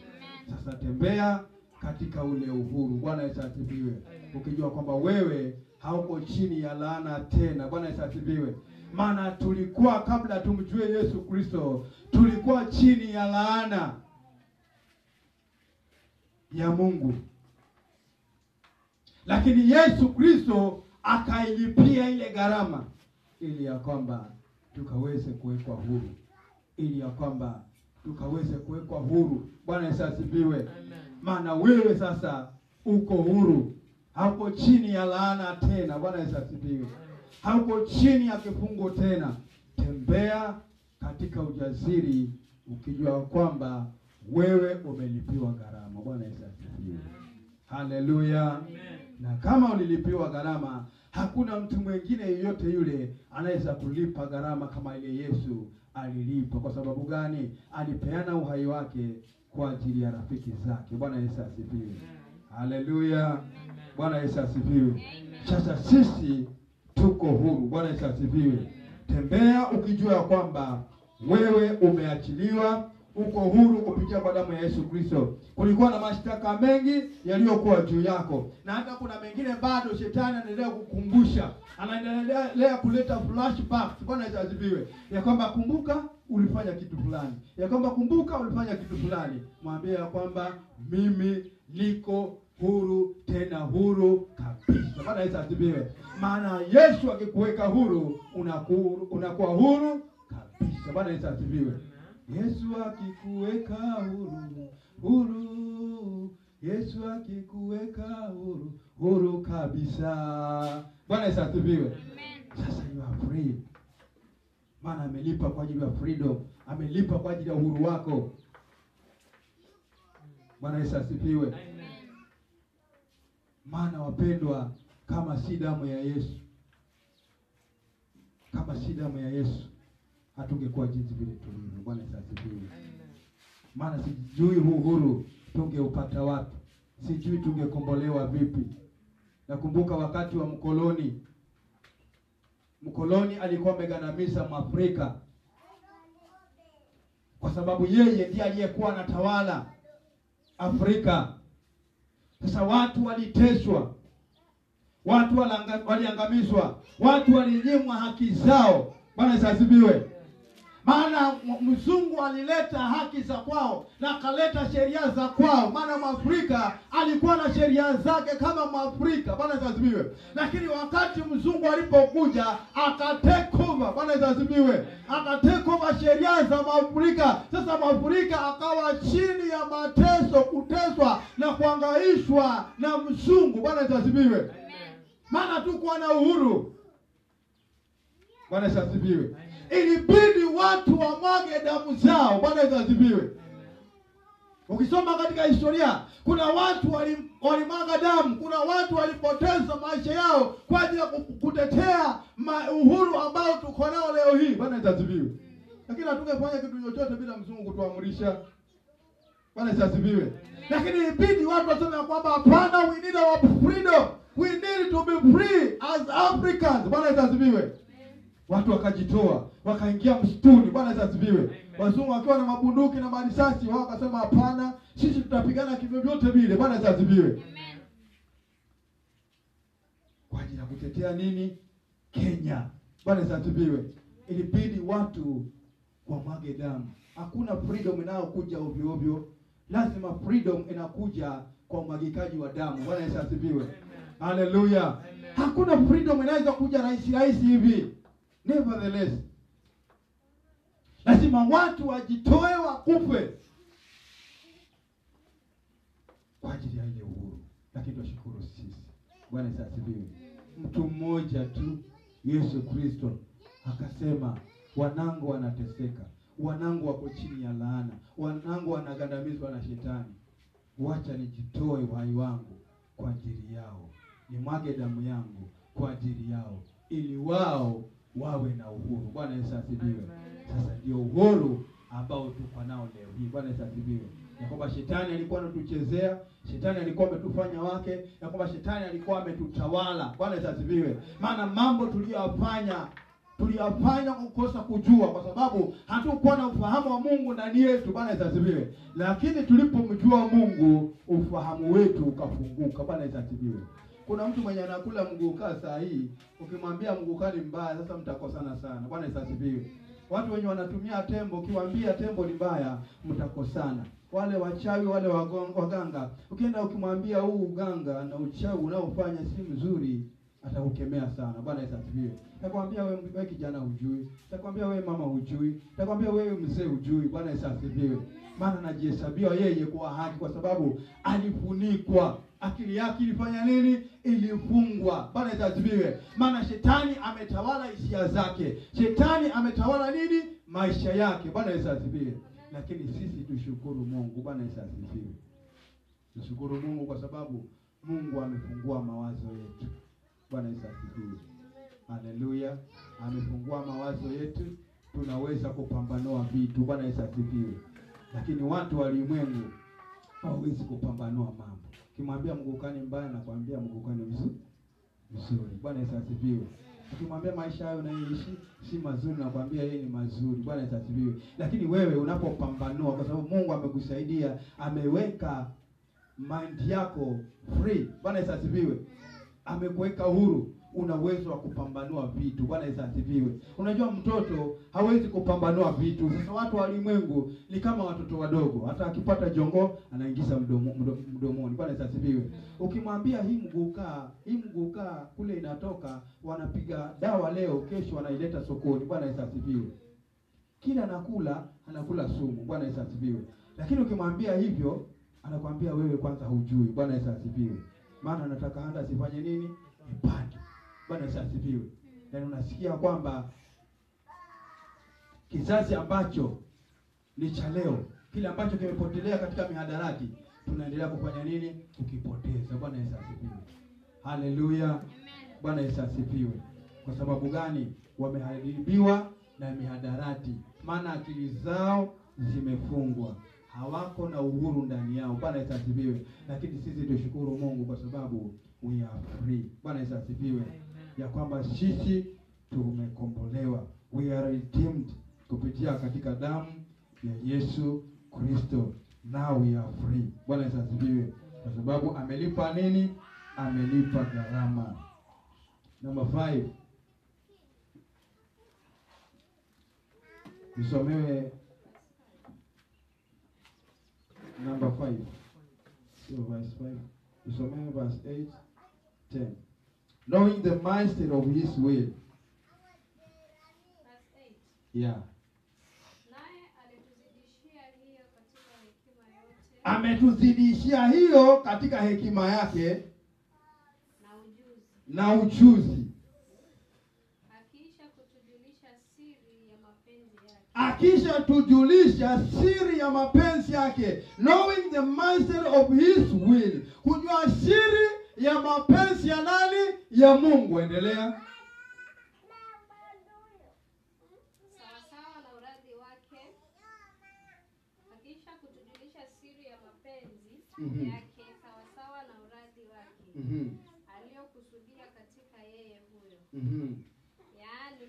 Sasa tembea katika ule uhuru. Bwana Yesu asifiwe. Ukijua kwamba wewe hauko chini ya laana tena. Bwana Yesu asifiwe. Maana tulikuwa, kabla tumjue Yesu Kristo, tulikuwa chini ya laana. ya Mungu. Lakini Yesu Kristo akailipia ile gharama ili ya kwamba tukaweze kuwekwa huru. Ili ya kwamba tukaweze kuwekwa huru. Bwana Yesu asifiwe. Maana wewe sasa uko huru. Hauko chini ya laana tena. Bwana Yesu asifiwe. Hauko chini ya kifungo tena. Tembea katika ujasiri ukijua kwamba wewe umelipiwa gharama. Bwana Yesu asifiwe. Haleluya. Na kama ulilipiwa gharama, hakuna mtu mwingine yeyote yule anaweza kulipa gharama kama ile Yesu alilipa. Kwa sababu gani? Alipeana uhai wake kwa ajili ya rafiki zake. Bwana Yesu asifiwe. Haleluya. Bwana Yesu asifiwe. Sasa sisi tuko huru. Bwana Yesu asifiwe. Tembea ukijua kwamba wewe umeachiliwa, uko huru kupitia kwa damu ya Yesu Kristo. Kulikuwa na mashtaka mengi yaliyokuwa juu yako, na hata kuna mengine bado shetani anaendelea kukumbusha, anaendelea kuleta flashbacks. Bwana Yesu asifiwe. Ya kwamba kumbuka ulifanya kitu fulani, ya kwamba kumbuka ulifanya kitu fulani. Mwambie ya kwamba mimi niko huru, tena huru kabisa. Bwana Yesu asifiwe. Maana Yesu akikuweka huru, unakuwa huru kabisa. Bwana Yesu asifiwe. Yesu akikuweka huru, huru. Yesu akikuweka huru, huru kabisa. Bwana Yesu asifiwe. Sasa you are free. Maana amelipa kwa ajili ya freedom. Amelipa kwa ajili ya uhuru wako. Bwana Yesu asifiwe. Maana wapendwa, kama si damu ya Yesu, kama si damu ya Yesu, hatungekuwa jinsi vile tulivyo. Bwana Yesu asifiwe. Maana sijui uhuru tungeupata wapi, sijui tungekombolewa vipi. Nakumbuka wakati wa mkoloni alikuwa amegandamiza Mwafrika, kwa sababu yeye ndiye aliyekuwa anatawala Afrika. Sasa watu waliteswa, watu waliangamizwa, watu walinyimwa haki zao. Bwana Yesu asifiwe. Maana mzungu alileta haki za kwao na akaleta sheria za kwao. Maana Mwafrika alikuwa na sheria zake kama Mwafrika. Bwana Yesu asifiwe. Lakini wakati mzungu alipokuja akatake over, Bwana Yesu asifiwe, akatake over sheria za Mwafrika. Sasa Mwafrika akawa chini ya mateso, kuteswa na kuhangaishwa na mzungu. Bwana Yesu asifiwe. Maana tuko na uhuru. Bwana Yesu asifiwe. Ilibidi watu wamwage damu zao. Bwana Yesu asifiwe. Ukisoma katika historia, kuna watu walimwaga damu, kuna watu walipoteza maisha yao kwa ajili ya kutetea uhuru ambao tuko nao leo hii. Bwana Yesu asifiwe. Lakini hatungefanya kitu chochote bila mzungu kutuamrisha. Bwana Yesu asifiwe. Lakini ilibidi watu waseme kwamba hapana, we need our freedom. We need to be free as Africans. Bwana Yesu asifiwe. Watu wakajitoa, wakaingia msituni. Bwana Yesu asifiwe. Wazungu wakiwa na mabunduki na marisasi, wao wakasema hapana, sisi tutapigana kivyovyote vile. Bwana Yesu asifiwe. Kwa ajili ya kutetea nini? Kenya. Bwana Yesu asifiwe. Ilibidi watu wamwage damu. Hakuna freedom inayokuja ovyo ovyo. Lazima freedom inakuja kwa umwagikaji wa damu. Bwana Yesu asifiwe. Haleluya. Hakuna freedom inaweza kuja rahisi hivi. Nevertheless, lazima watu wajitoe, wakufe kwa ajili ya ile uhuru. Lakini tunashukuru sisi. Bwana Yesu asifiwe. Mtu mmoja tu, Yesu Kristo, akasema wanangu wanateseka, wanangu wako chini ya laana, wanangu wanagandamizwa na shetani. Wacha nijitoe uhai wangu kwa ajili yao, nimwage damu yangu kwa ajili yao, ili wao wawe na uhuru. Bwana Yesu asifiwe. Sasa ndio uhuru ambao tuko nao leo hii. Bwana Yesu asifiwe. Ya kwamba shetani alikuwa anatuchezea, shetani alikuwa ametufanya wake, ya kwamba shetani alikuwa ametutawala. Bwana Yesu asifiwe. Maana mambo tuliyafanya kukosa kujua, kwa sababu hatukuwa na ufahamu wa Mungu ndani yetu. Bwana Yesu asifiwe. Lakini tulipomjua Mungu, ufahamu wetu ukafunguka. Bwana Yesu asifiwe. Kuna mtu mwenye anakula mguka saa hii, ukimwambia mguka ni mbaya, sasa mtakosana sana. Bwana Yesu asifiwe. Watu wenye wanatumia tembo, ukiwaambia tembo ni mbaya, mtakosana. wale wachawi, wale waganga, ukienda ukimwambia huu uganga na uchawi unaofanya si mzuri, atakukemea sana. Bwana Yesu asifiwe. Atakwambia wewe kijana hujui, atakwambia wewe mama hujui, atakwambia wewe mzee hujui. Bwana Yesu asifiwe. Maana anajihesabia yeye kwa haki, kwa sababu alifunikwa. Akili yake ilifanya nini? Ilifungwa. Bwana Yesu asifiwe. Maana shetani ametawala hisia zake. Shetani ametawala nini? Maisha yake. Bwana Yesu asifiwe. Lakini sisi tushukuru Mungu. Bwana Yesu asifiwe. Tushukuru Mungu kwa sababu Mungu amefungua mawazo yetu. Bwana Yesu asifiwe. Haleluya. Amefungua mawazo yetu, tunaweza kupambanua vitu. Bwana Yesu asifiwe. Lakini watu wa ulimwengu hawawezi kupambanua mambo. Ukimwambia mgukani mbaya, nakwambia mgukani mzuri. Bwana Yesu asifiwe. Ukimwambia maisha hayo unayoishi si mazuri, nakwambia yeye ni mazuri. Bwana Yesu asifiwe. Lakini wewe unapopambanua, kwa sababu Mungu amekusaidia, ameweka mind yako free. Bwana Yesu asifiwe. Amekuweka huru, una uwezo wa kupambanua vitu. Bwana Yesu asifiwe. Unajua mtoto hawezi kupambanua vitu. Sasa watu wa ulimwengu ni kama watoto wadogo. Hata akipata jongo anaingiza mdomoni. Bwana Yesu asifiwe. Ukimwambia hii mguka kule inatoka, wanapiga dawa leo, kesho wanaileta sokoni. Bwana Yesu asifiwe. Kila anakula sumu. Bwana Yesu asifiwe. Lakini ukimwambia hivyo, anakwambia wewe kwanza hujui. Bwana Yesu asifiwe. Maana anataka hata asifanye nini? Ipande. Bwana Yesu asifiwe. Na unasikia kwamba kizazi ambacho ni cha leo, kile ambacho kimepotelea katika mihadarati, tunaendelea kufanya nini? Kukipoteza. Bwana Yesu asifiwe. Haleluya. Bwana Yesu asifiwe. Kwa sababu gani? Wameharibiwa na mihadarati. Maana akili zao zimefungwa. Hawako na uhuru ndani yao. Bwana Yesu asifiwe. Lakini sisi tushukuru Mungu kwa sababu we are free. Bwana Yesu asifiwe. Ya kwamba sisi tumekombolewa. We are redeemed kupitia katika damu ya Yesu Kristo. Now we are free. Bwana Yesu asifiwe. Kwa sababu amelipa nini? Amelipa gharama. Number 5. Tusomewe number 5. So verse 5. Tusomewe verse 8, 10. Knowing the master of his will. Verse 8. Yeah. Naye alituzidishia hiyo katika hekima yote Ametuzidishia hiyo katika hekima yake na ujuzi. Akisha kutujulisha siri ya mapenzi yake. Akisha tujulisha siri ya mapenzi yake. Knowing the master of his will. Kujua siri ya mapenzi ya nani? Ya Mungu. Endelea. Sawasawa na uradhi wake. Akisha kutujulisha siri ya mapenzi yake sawasawa na uradhi wake. Aliyokusudia katika yeye huyo. Yaani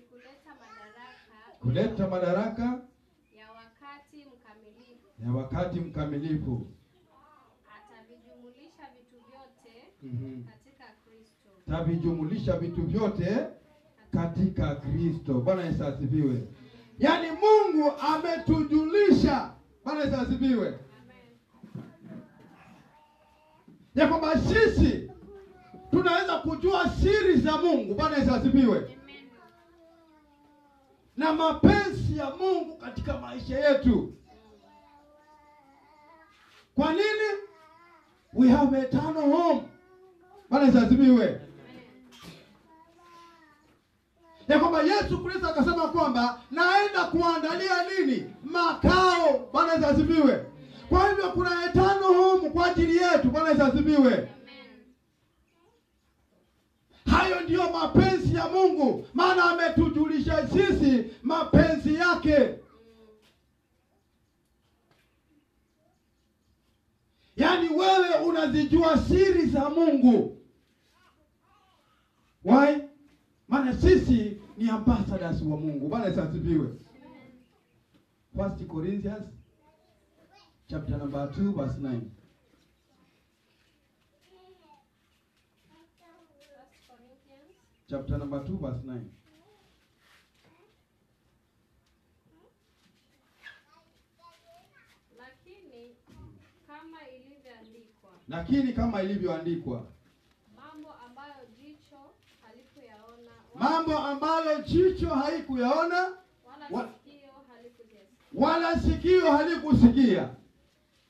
kuleta madaraka ya wakati mkamilifu. Atavijumulisha vitu vyote katika Kristo. Tavijumulisha vitu vyote katika Kristo. Bwana Yesu asifiwe. Yaani Mungu ametujulisha. Bwana Yesu asifiwe. Amen. Ya kwamba sisi tunaweza kujua siri za Mungu. Bwana Yesu asifiwe. Amen. Na mapenzi ya Mungu katika maisha yetu. Kwa nini? We have an eternal home. Bwana Yesu asifiwe. Ya kwamba Yesu Kristo akasema kwamba naenda kuandalia nini? Makao. Bwana Yesu asifiwe. Kwa hivyo kuna eternal home kwa ajili yetu. Bwana Yesu asifiwe. Hayo ndiyo mapenzi ya Mungu. Maana ametujulisha sisi mapenzi yake. Yaani wewe unazijua siri za Mungu. Why? Maana sisi ni ambassadors wa Mungu. Bwana Yesu asifiwe. 1 Corinthians chapter number 2 verse 9. 1 Corinthians Chapter number 2 verse 9. lakini lakini kama ilivyoandikwa, mambo ambayo jicho halikuyaona mambo ambayo jicho haikuyaona wala sikio halikusikia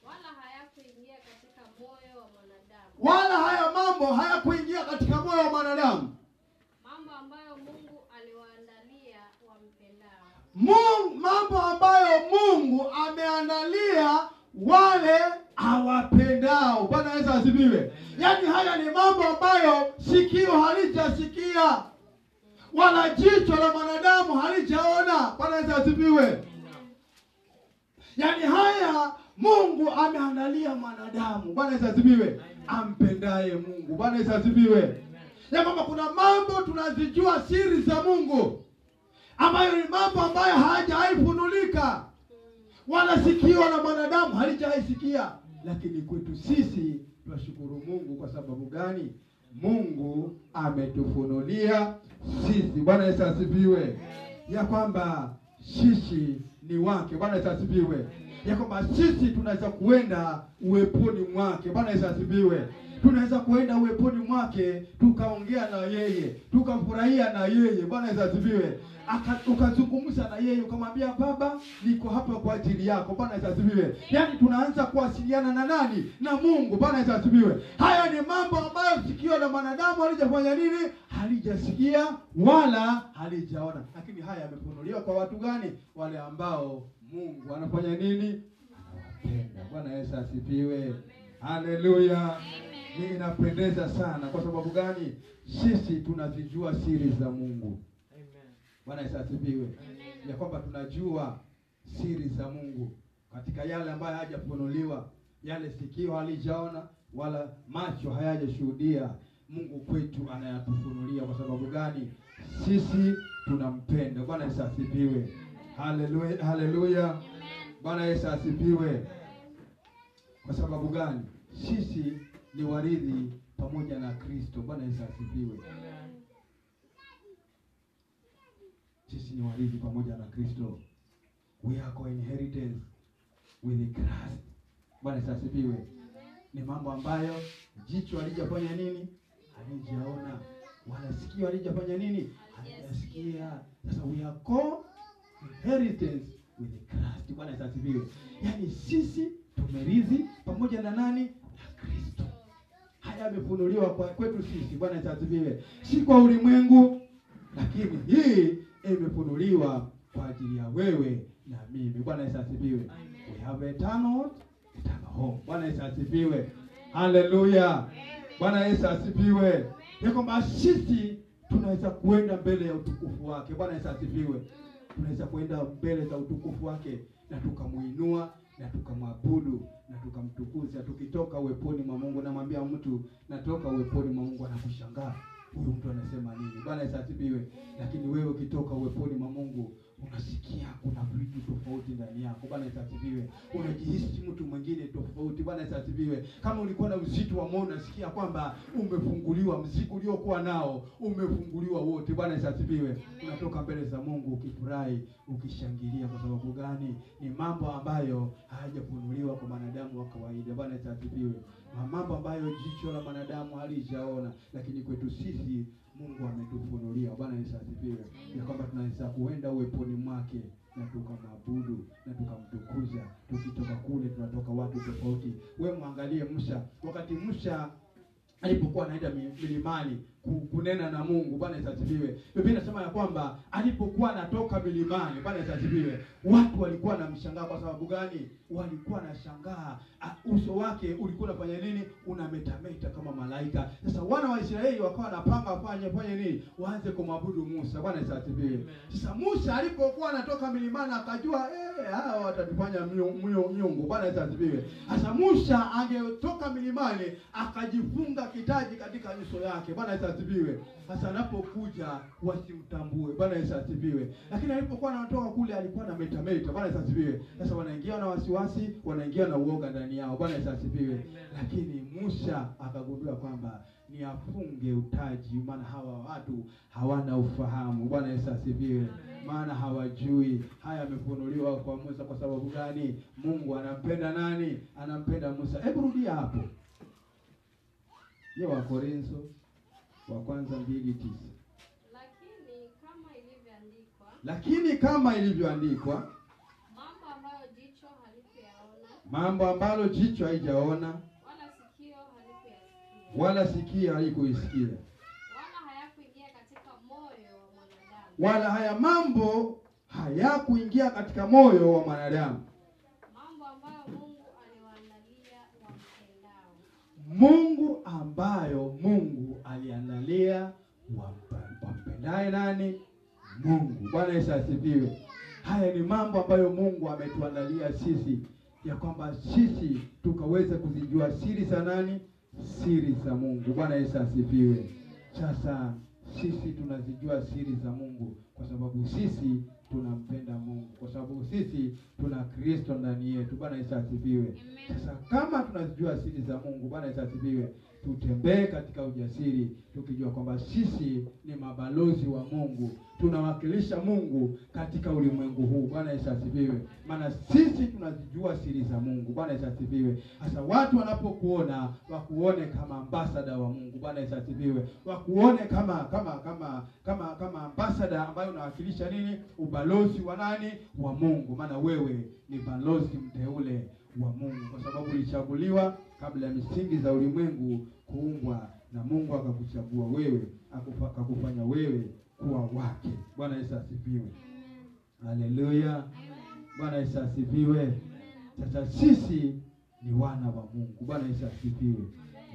wala hayakuingia katika moyo wa mwanadamu, wala haya mambo hayakuingia katika moyo wa mwanadamu, mambo ambayo Mungu aliwaandalia wampendao. mambo ambayo Mungu ameandalia wale awapendao. Bwana Yesu asifiwe. Yaani haya ni mambo ambayo sikio halijasikia wala jicho la mwanadamu halijaona. Bwana Yesu asifiwe. Yaani haya Mungu ameandalia mwanadamu. Bwana Yesu asifiwe. Ampendaye Mungu. Bwana Yesu asifiwe. Ya kwamba kuna mambo tunazijua siri za Mungu ambayo ni mambo ambayo hajaifunulika wala sikio la mwanadamu halijaisikia, lakini kwetu sisi tunashukuru Mungu. Kwa sababu gani? Mungu ametufunulia sisi. Bwana Yesu asifiwe. Ya kwamba sisi ni wake. Bwana Yesu asifiwe. Ya kwamba sisi tunaweza kuenda uweponi mwake. Bwana Yesu asifiwe. Tunaweza kuenda uweponi mwake tukaongea na yeye, tukafurahia na yeye. Bwana Yesu asifiwe. Ukazungumza na yeye, ukamwambia Baba, niko hapa kwa ajili yako. Bwana Yesu asifiwe. Yaani tunaanza kuwasiliana na nani? Na Mungu. Bwana Yesu asifiwe. Haya ni mambo ambayo sikio la mwanadamu halijafanya nini? Halijasikia wala halijaona. Lakini haya yamefunuliwa kwa watu gani? Wale ambao Mungu anafanya nini? Anawapenda. Bwana Yesu asifiwe. Haleluya. Hii inapendeza sana. Kwa sababu gani? Sisi tunazijua siri za Mungu. Bwana Yesu asifiwe. Ya kwamba tunajua siri za Mungu katika yale ambayo hayajafunuliwa, yale sikio halijaona wala macho hayajashuhudia. Mungu kwetu anayatufunulia. Kwa sababu gani? Sisi tunampenda. Bwana Yesu asifiwe. Haleluya, haleluya. Bwana Yesu asifiwe. Kwa sababu gani? Sisi ni warithi pamoja na Kristo. Bwana Yesu asifiwe. Sisi ni warithi pamoja na Kristo. We are co-inheritors with Christ. Bwana Yesu asifiwe. Ni mambo ambayo jicho halijafanya nini? Halijaona. Wala sikio halijafanya nini? Halijasikia. Sasa we are co-inheritors with Christ. Bwana Yesu asifiwe. Yaani sisi tumerithi pamoja na nani? Na Kristo. Haya yamefunuliwa kwetu sisi. Bwana Yesu asifiwe. Si kwa ulimwengu, lakini hii imefunuliwa kwa ajili ya wewe na mimi. Bwana Yesu asifiwe. We have eternal home. Bwana Yesu asifiwe. Haleluya. Bwana Yesu asifiwe. Ya kwamba sisi tunaweza kuenda mbele ya utukufu wake. Bwana Yesu asifiwe. Tunaweza kuenda mbele za utukufu wake na tukamuinua na tukamwabudu na tukamtukuza. Tukitoka uweponi mwa Mungu, namwambia mtu natoka uweponi mwa Mungu, anakushangaa. Huyu mtu anasema nini? Bwana Yesu asifiwe. Lakini wewe ukitoka uweponi mwa Mungu unasikia kuna vitu tofauti ndani yako. Bwana Yesu asifiwe. Unajihisi mtu mwingine tofauti. Bwana Yesu asifiwe. Kama ulikuwa na uzito wa moyo, unasikia kwamba umefunguliwa, mzigo uliokuwa nao umefunguliwa wote. Bwana Yesu asifiwe. Unatoka mbele za Mungu ukifurahi, ukishangilia. Kwa sababu gani? Ni mambo ambayo hayajafunuliwa kwa wanadamu wa kawaida. Bwana Yesu asifiwe. Mambo ambayo jicho la wanadamu halijaona, lakini kwetu sisi Mungu ametufunulia. Bwana Yesu asifiwe. Ya kwamba tunaweza kuenda uweponi mwake na tukamwabudu na tukamtukuza. Tukitoka kule tunatoka watu tofauti. Wewe muangalie Musa. Wakati Musa alipokuwa anaenda milimani kunena na Mungu. Bwana Yesu asifiwe. Biblia inasema ya kwamba alipokuwa anatoka milimani, Bwana Yesu asifiwe, watu walikuwa wanamshangaa. Kwa sababu gani? Walikuwa wanashangaa uso wake ulikuwa unafanya nini? Unametameta kama malaika. Sasa wana wa Israeli wakawa wanapanga fanye nini? Waanze kumwabudu Musa. Bwana Yesu asifiwe. Sasa Musa alipokuwa anatoka milimani akajua hawa watatufanya miungu. Bwana Yesu asifiwe. Sasa Musa angetoka milimani akajifunga kitaji katika nyuso yake. Bwana Yesu asifiwe. Sasa anapokuja wasimtambue. Bwana Yesu asifiwe. Lakini alipokuwa anatoka kule alikuwa na metameta. Bwana Yesu asifiwe. Sasa wanaingia na wasiwasi, wanaingia na uoga ndani yao. Bwana Yesu asifiwe. Lakini Musa akagundua kwamba ni afunge utaji, maana hawa watu hawana ufahamu. Bwana Yesu asifiwe. Maana hawajui. Haya yamefunuliwa kwa Musa. Kwa sababu gani? Mungu anampenda nani? Anampenda Musa. Hebu rudia hapo. Ni Wakorintho wa kwanza 2:9. Lakini kama ilivyoandikwa, mambo ambalo jicho halijaona, wala sikio halikuisikia, wala haya mambo hayakuingia katika moyo wa mwanadamu, Mungu ambayo Mungu aliandalia wampendaye nani? Mungu. Bwana Yesu asifiwe. Haya ni mambo ambayo Mungu ametuandalia sisi, ya kwamba sisi tukaweze kuzijua siri za nani? Siri za Mungu. Bwana Yesu asifiwe. Sasa sisi tunazijua siri za Mungu kwa sababu sisi tunampenda Mungu, kwa sababu sisi tuna Kristo ndani yetu. Bwana Yesu asifiwe. Sasa kama tunazijua siri za Mungu, Bwana Yesu asifiwe, tutembee katika ujasiri tukijua kwamba sisi ni mabalozi wa Mungu, tunawakilisha Mungu katika ulimwengu huu. Bwana Yesu asifiwe. Maana sisi tunazijua siri za Mungu. Bwana Yesu asifiwe. Sasa watu wanapokuona wakuone kama ambassador wa Mungu. Bwana Yesu asifiwe. Wakuone kama ambassador ambayo unawakilisha nini? Ubalozi wa nani? Wa Mungu. Maana wewe ni balozi mteule wa Mungu, kwa sababu ulichaguliwa kabla ya misingi za ulimwengu kuumbwa, na Mungu akakuchagua wewe, akakufanya wewe kuwa wake. Bwana Yesu asifiwe. Haleluya. Bwana Yesu asifiwe. Sasa sisi ni wana wa Mungu. Bwana Yesu asifiwe.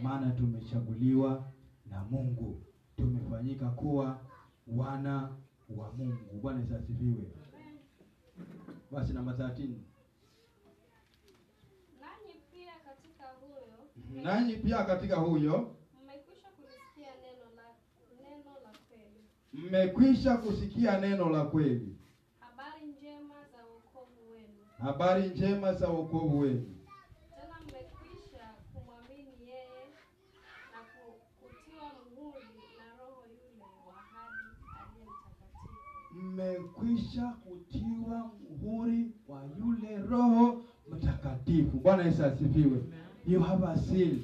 Maana tumechaguliwa na Mungu, tumefanyika kuwa wana wa Mungu. Bwana Yesu asifiwe. Basi namba 13. Nanyi pia katika huyo mmekwisha kusikia neno la kweli, habari njema za wokovu wenu. Tena mmekwisha kumwamini yeye na kutiwa muhuri na Roho yule wa ahadi aliye mtakatifu. Mmekwisha kutiwa muhuri wa yule Roho Mtakatifu. Bwana Yesu asifiwe. You have a seal.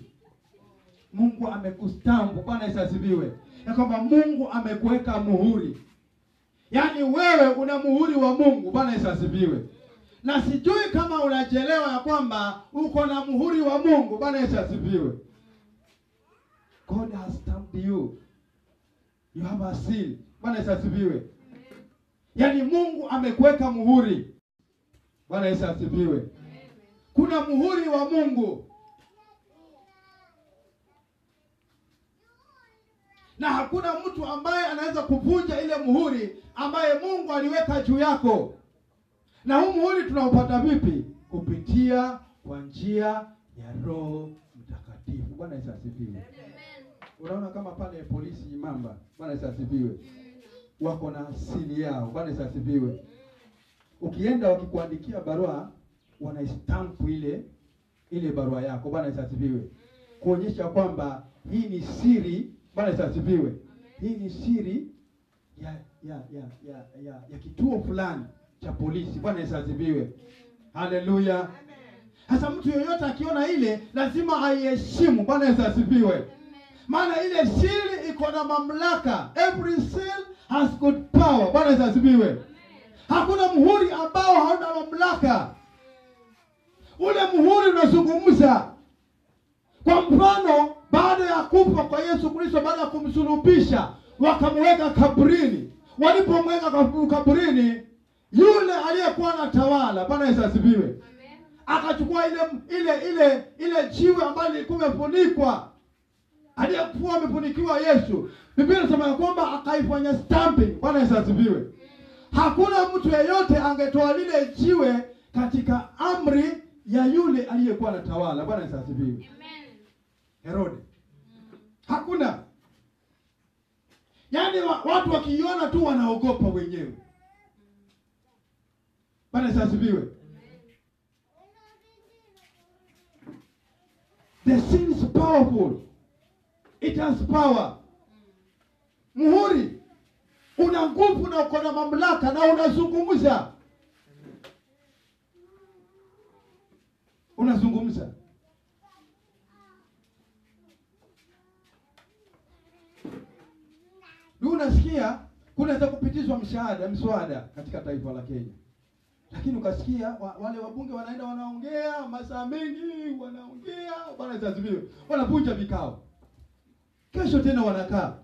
Mungu amekustampu. Bwana Yesu asifiwe. Ya kwamba Mungu amekuweka muhuri. Yaani wewe una muhuri wa Mungu. Bwana Yesu asifiwe. Na sijui kama unachelewa ya kwamba uko na muhuri wa Mungu. Bwana Yesu asifiwe. God has stamped you. You have a seal. Bwana Yesu asifiwe. Yaani Mungu amekuweka muhuri. Bwana Yesu asifiwe. Kuna muhuri wa Mungu. Na hakuna mtu ambaye anaweza kuvunja ile muhuri ambaye Mungu aliweka juu yako. Na huu muhuri tunaupata vipi? Kupitia kwa njia ya Roho Mtakatifu. Bwana Yesu asifiwe. Unaona kama pale polisi Mamba, Bwana Yesu asifiwe, wako na siri yao. Bwana Yesu asifiwe. Ukienda wakikuandikia barua, wanaistamp ile barua yako. Bwana Yesu asifiwe. Kuonyesha kwamba hii ni siri. Bwana Yesu asifiwe. Hii ni siri ya kituo fulani cha polisi. Bwana Yesu asifiwe. Haleluya. Sasa mtu yeyote akiona ile lazima aiheshimu. Bwana Yesu asifiwe. Maana ile siri iko na mamlaka. Every seal has got power. Bwana Yesu asifiwe. Hakuna muhuri ambao hauna mamlaka. Ule muhuri unazungumza. Kwa mfano, baada ya kufa kwa Yesu Kristo, baada ya kumsulubisha, wakamweka kaburini. Walipomweka kaburini, yule aliyekuwa anatawala, Bwana Yesu asifiwe, akachukua ile jiwe ambalo lilikuwa limefunikwa, aliyekuwa amefunikiwa Yesu. Biblia inasema kwamba akaifanya stamping. Bwana Yesu asifiwe. Hakuna mtu yeyote angetoa lile jiwe katika amri ya yule aliyekuwa anatawala. Bwana Yesu asifiwe. Amen. Herode. Hakuna. Yaani watu wakiona tu wanaogopa wenyewe. Bwana Yesu asifiwe. The sin is powerful. It has power. Muhuri una nguvu na uko na mamlaka na unazungumza. Unazungumza. Ndio unasikia kunaweza kupitishwa mswada katika taifa la Kenya. Lakini ukasikia wale wabunge wanaenda wanaongea masaa mengi, wanaongea, bwana isazibiwe. Wanavunja vikao. Kesho tena wanakaa.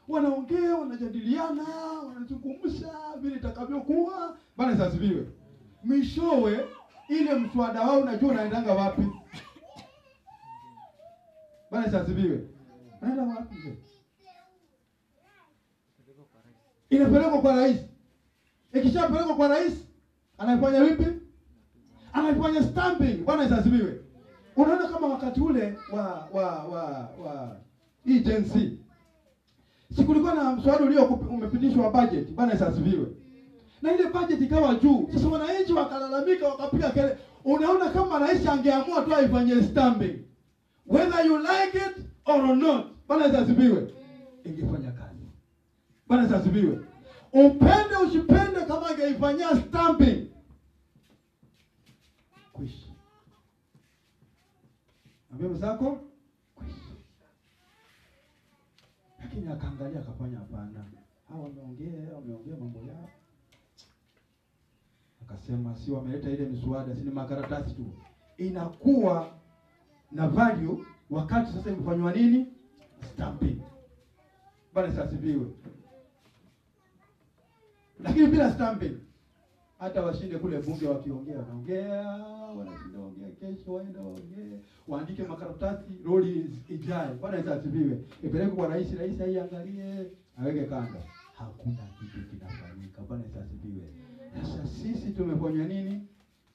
Wanaongea, wanajadiliana, wanazungumza vile itakavyokuwa, bwana isazibiwe. Mishowe ile mswada wao unajua unaendanga wapi? Bwana isazibiwe. Unaenda wapi? Inapelekwa kwa rais. Ikishapelekwa kwa rais, anafanya vipi? Anafanya stamping. Bwana isazibiwe. Unaona kama wakati ule wa agency. Sikulikuwa na mswada umepitishwa budget. Bwana isazibiwe. Na ile budget ikawa juu. Sasa wananchi wakalalamika, wakapiga kelele. Unaona kama rais angeamua tu aifanye stamping, whether you like it or not, bwana isazibiwe, ingefanya kazi. Bwana isazibiwe. Upende usipende, kama angeifanyia stamping, kwishi. Ambia mzako kwishi. Lakini akaangalia akafanya hapana. Hao wameongea mambo yao. Akasema si wameleta ile miswada, si ni makaratasi tu. Inakuwa na value wakati sasa imefanywa nini? Stamping. Bwana isazibiwe. Lakini bila stamping, hata washinde kule bunge wakiongea, wanashinda ongea, kesho waenda waongee, waandike makaratasi, roli ijae. Bwana isazibiwe. Ipeleke kwa rais, rais aiangalie, aweke kanda. Hakuna kitu kinafanyika. Bwana isazibiwe. Sasa sisi tumefanywa nini?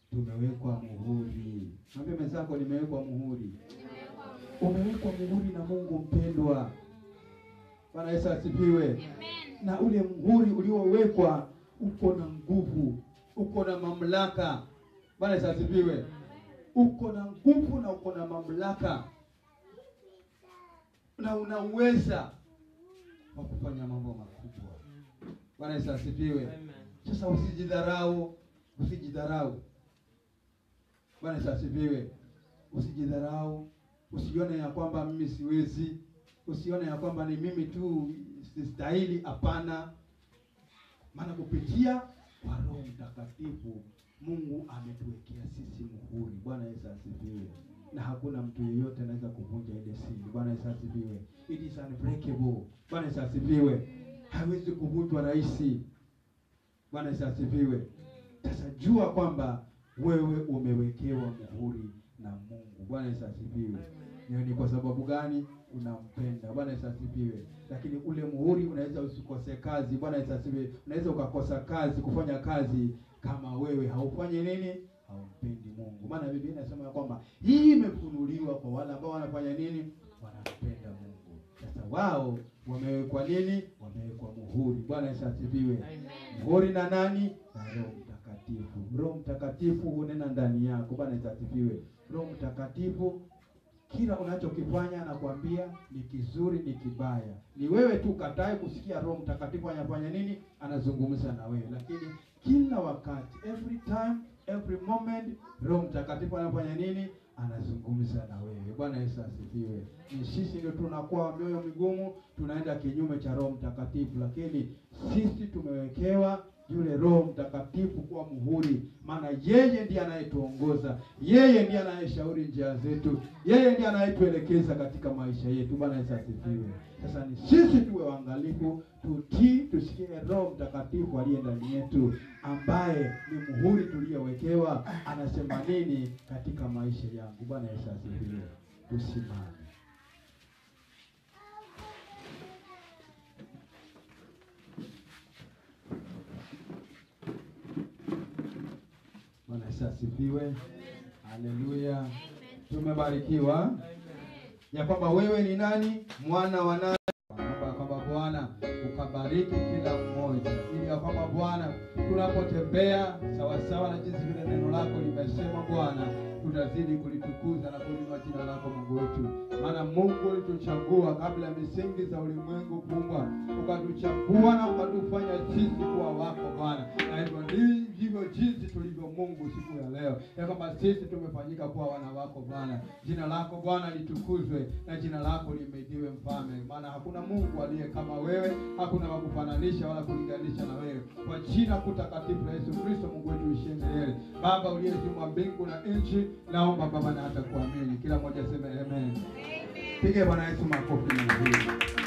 Tumewekwa muhuri. Mwambie mzako nimewekwa muhuri. Umewekwa muhuri na Mungu mpendwa. Bwana Yesu asifiwe. Amen. Na ule muhuri uliowekwa uko na nguvu, uko na mamlaka. Bwana Yesu asifiwe. Uko na nguvu na uko na mamlaka. Na unaweza wa kufanya mambo makubwa. Bwana Yesu asifiwe. Sasa usijidharau, usijidharau. Bwana Yesu asifiwe. Usijidharau, usione ya kwamba mimi siwezi, usione ya kwamba ni mimi tu sistahili. Hapana. Maana kupitia kwa Roho Mtakatifu Mungu ametuwekea sisi muhuri. Bwana Yesu asifiwe. Na hakuna mtu yeyote anaweza kuvunja ile siri. Bwana Yesu asifiwe. It is unbreakable. Bwana Yesu asifiwe. Haiwezi kuvunjwa rahisi. Bwana Yesu asifiwe. Sasa jua kwamba wewe umewekewa muhuri na Mungu. Bwana Yesu asifiwe. Ni kwa sababu gani? Unampenda. Bwana Yesu asifiwe. Lakini ule muhuri unaweza usikose kazi. Bwana Yesu asifiwe. Unaweza ukakosa kazi, kufanya kazi kama wewe haufanyi nini? Haumpendi Mungu. Maana Biblia inasema kwamba hii imefunuliwa kwa wale ambao wanafanya nini? Wanampenda Mungu. Sasa wao wamewekwa nini? Wamewekwa muhuri. Bwana Yesu asifiwe. Muhuri na nani? Na Roho Mtakatifu. Roho Mtakatifu hunena ndani yako. Bwana Yesu asifiwe. Roho Mtakatifu kila unachokifanya anakuambia ni kizuri ni kibaya. Ni wewe tu katae kusikia Roho Mtakatifu anafanya nini? Anazungumza na wewe. Lakini kila wakati, every time, every moment, Roho Mtakatifu anafanya nini? Anazungumza na wewe. Bwana Yesu asifiwe. Ni sisi ndio tunakuwa mioyo migumu, tunaenda kinyume cha Roho Mtakatifu, lakini sisi tumewekewa yule Roho Mtakatifu kuwa muhuri. Maana yeye ndiye anayetuongoza, yeye ndiye anayeshauri njia zetu, yeye ndiye anayetuelekeza katika maisha yetu. Bwana Yesu asifiwe. Sasa ni sisi tuwe waangalifu, tutii, tusikie Roho Mtakatifu aliye ndani yetu, ambaye ni muhuri tuliowekewa, anasema nini katika maisha yangu. Bwana Yesu asifiwe. Tusimame. Bwana Yesu asifiwe. Haleluya. Tumebarikiwa ya kwamba wewe ni nani? Mwana wa nani? Kwamba Bwana ukabariki kila mmoja, ili ya kwamba Bwana tunapotembea sawa sawa na jinsi vile neno lako limesema, Bwana tunazidi kulitukuza na kuinua jina lako Mungu wetu. Maana Mungu ulituchagua kabla ya misingi za ulimwengu kuumbwa, ukatuchagua na ukatufanya sisi kuwa wako Bwana. Na hivyo ndivyo ndivyo jinsi tulivyo Mungu siku ya leo, ya kwamba sisi tumefanyika kuwa wana wako Bwana. Jina lako Bwana litukuzwe na jina lako limeidiwe Mfalme, maana hakuna Mungu aliye kama wewe, hakuna wa kufananisha wala kulinganisha na wewe. Kwa jina kutakatifu la Yesu Kristo, Mungu wetu uishie milele. Baba uliyeziumba mbingu na nchi, naomba Baba na hata kuamini. Kila mmoja aseme amen. Pige Bwana Yesu makofi mengi.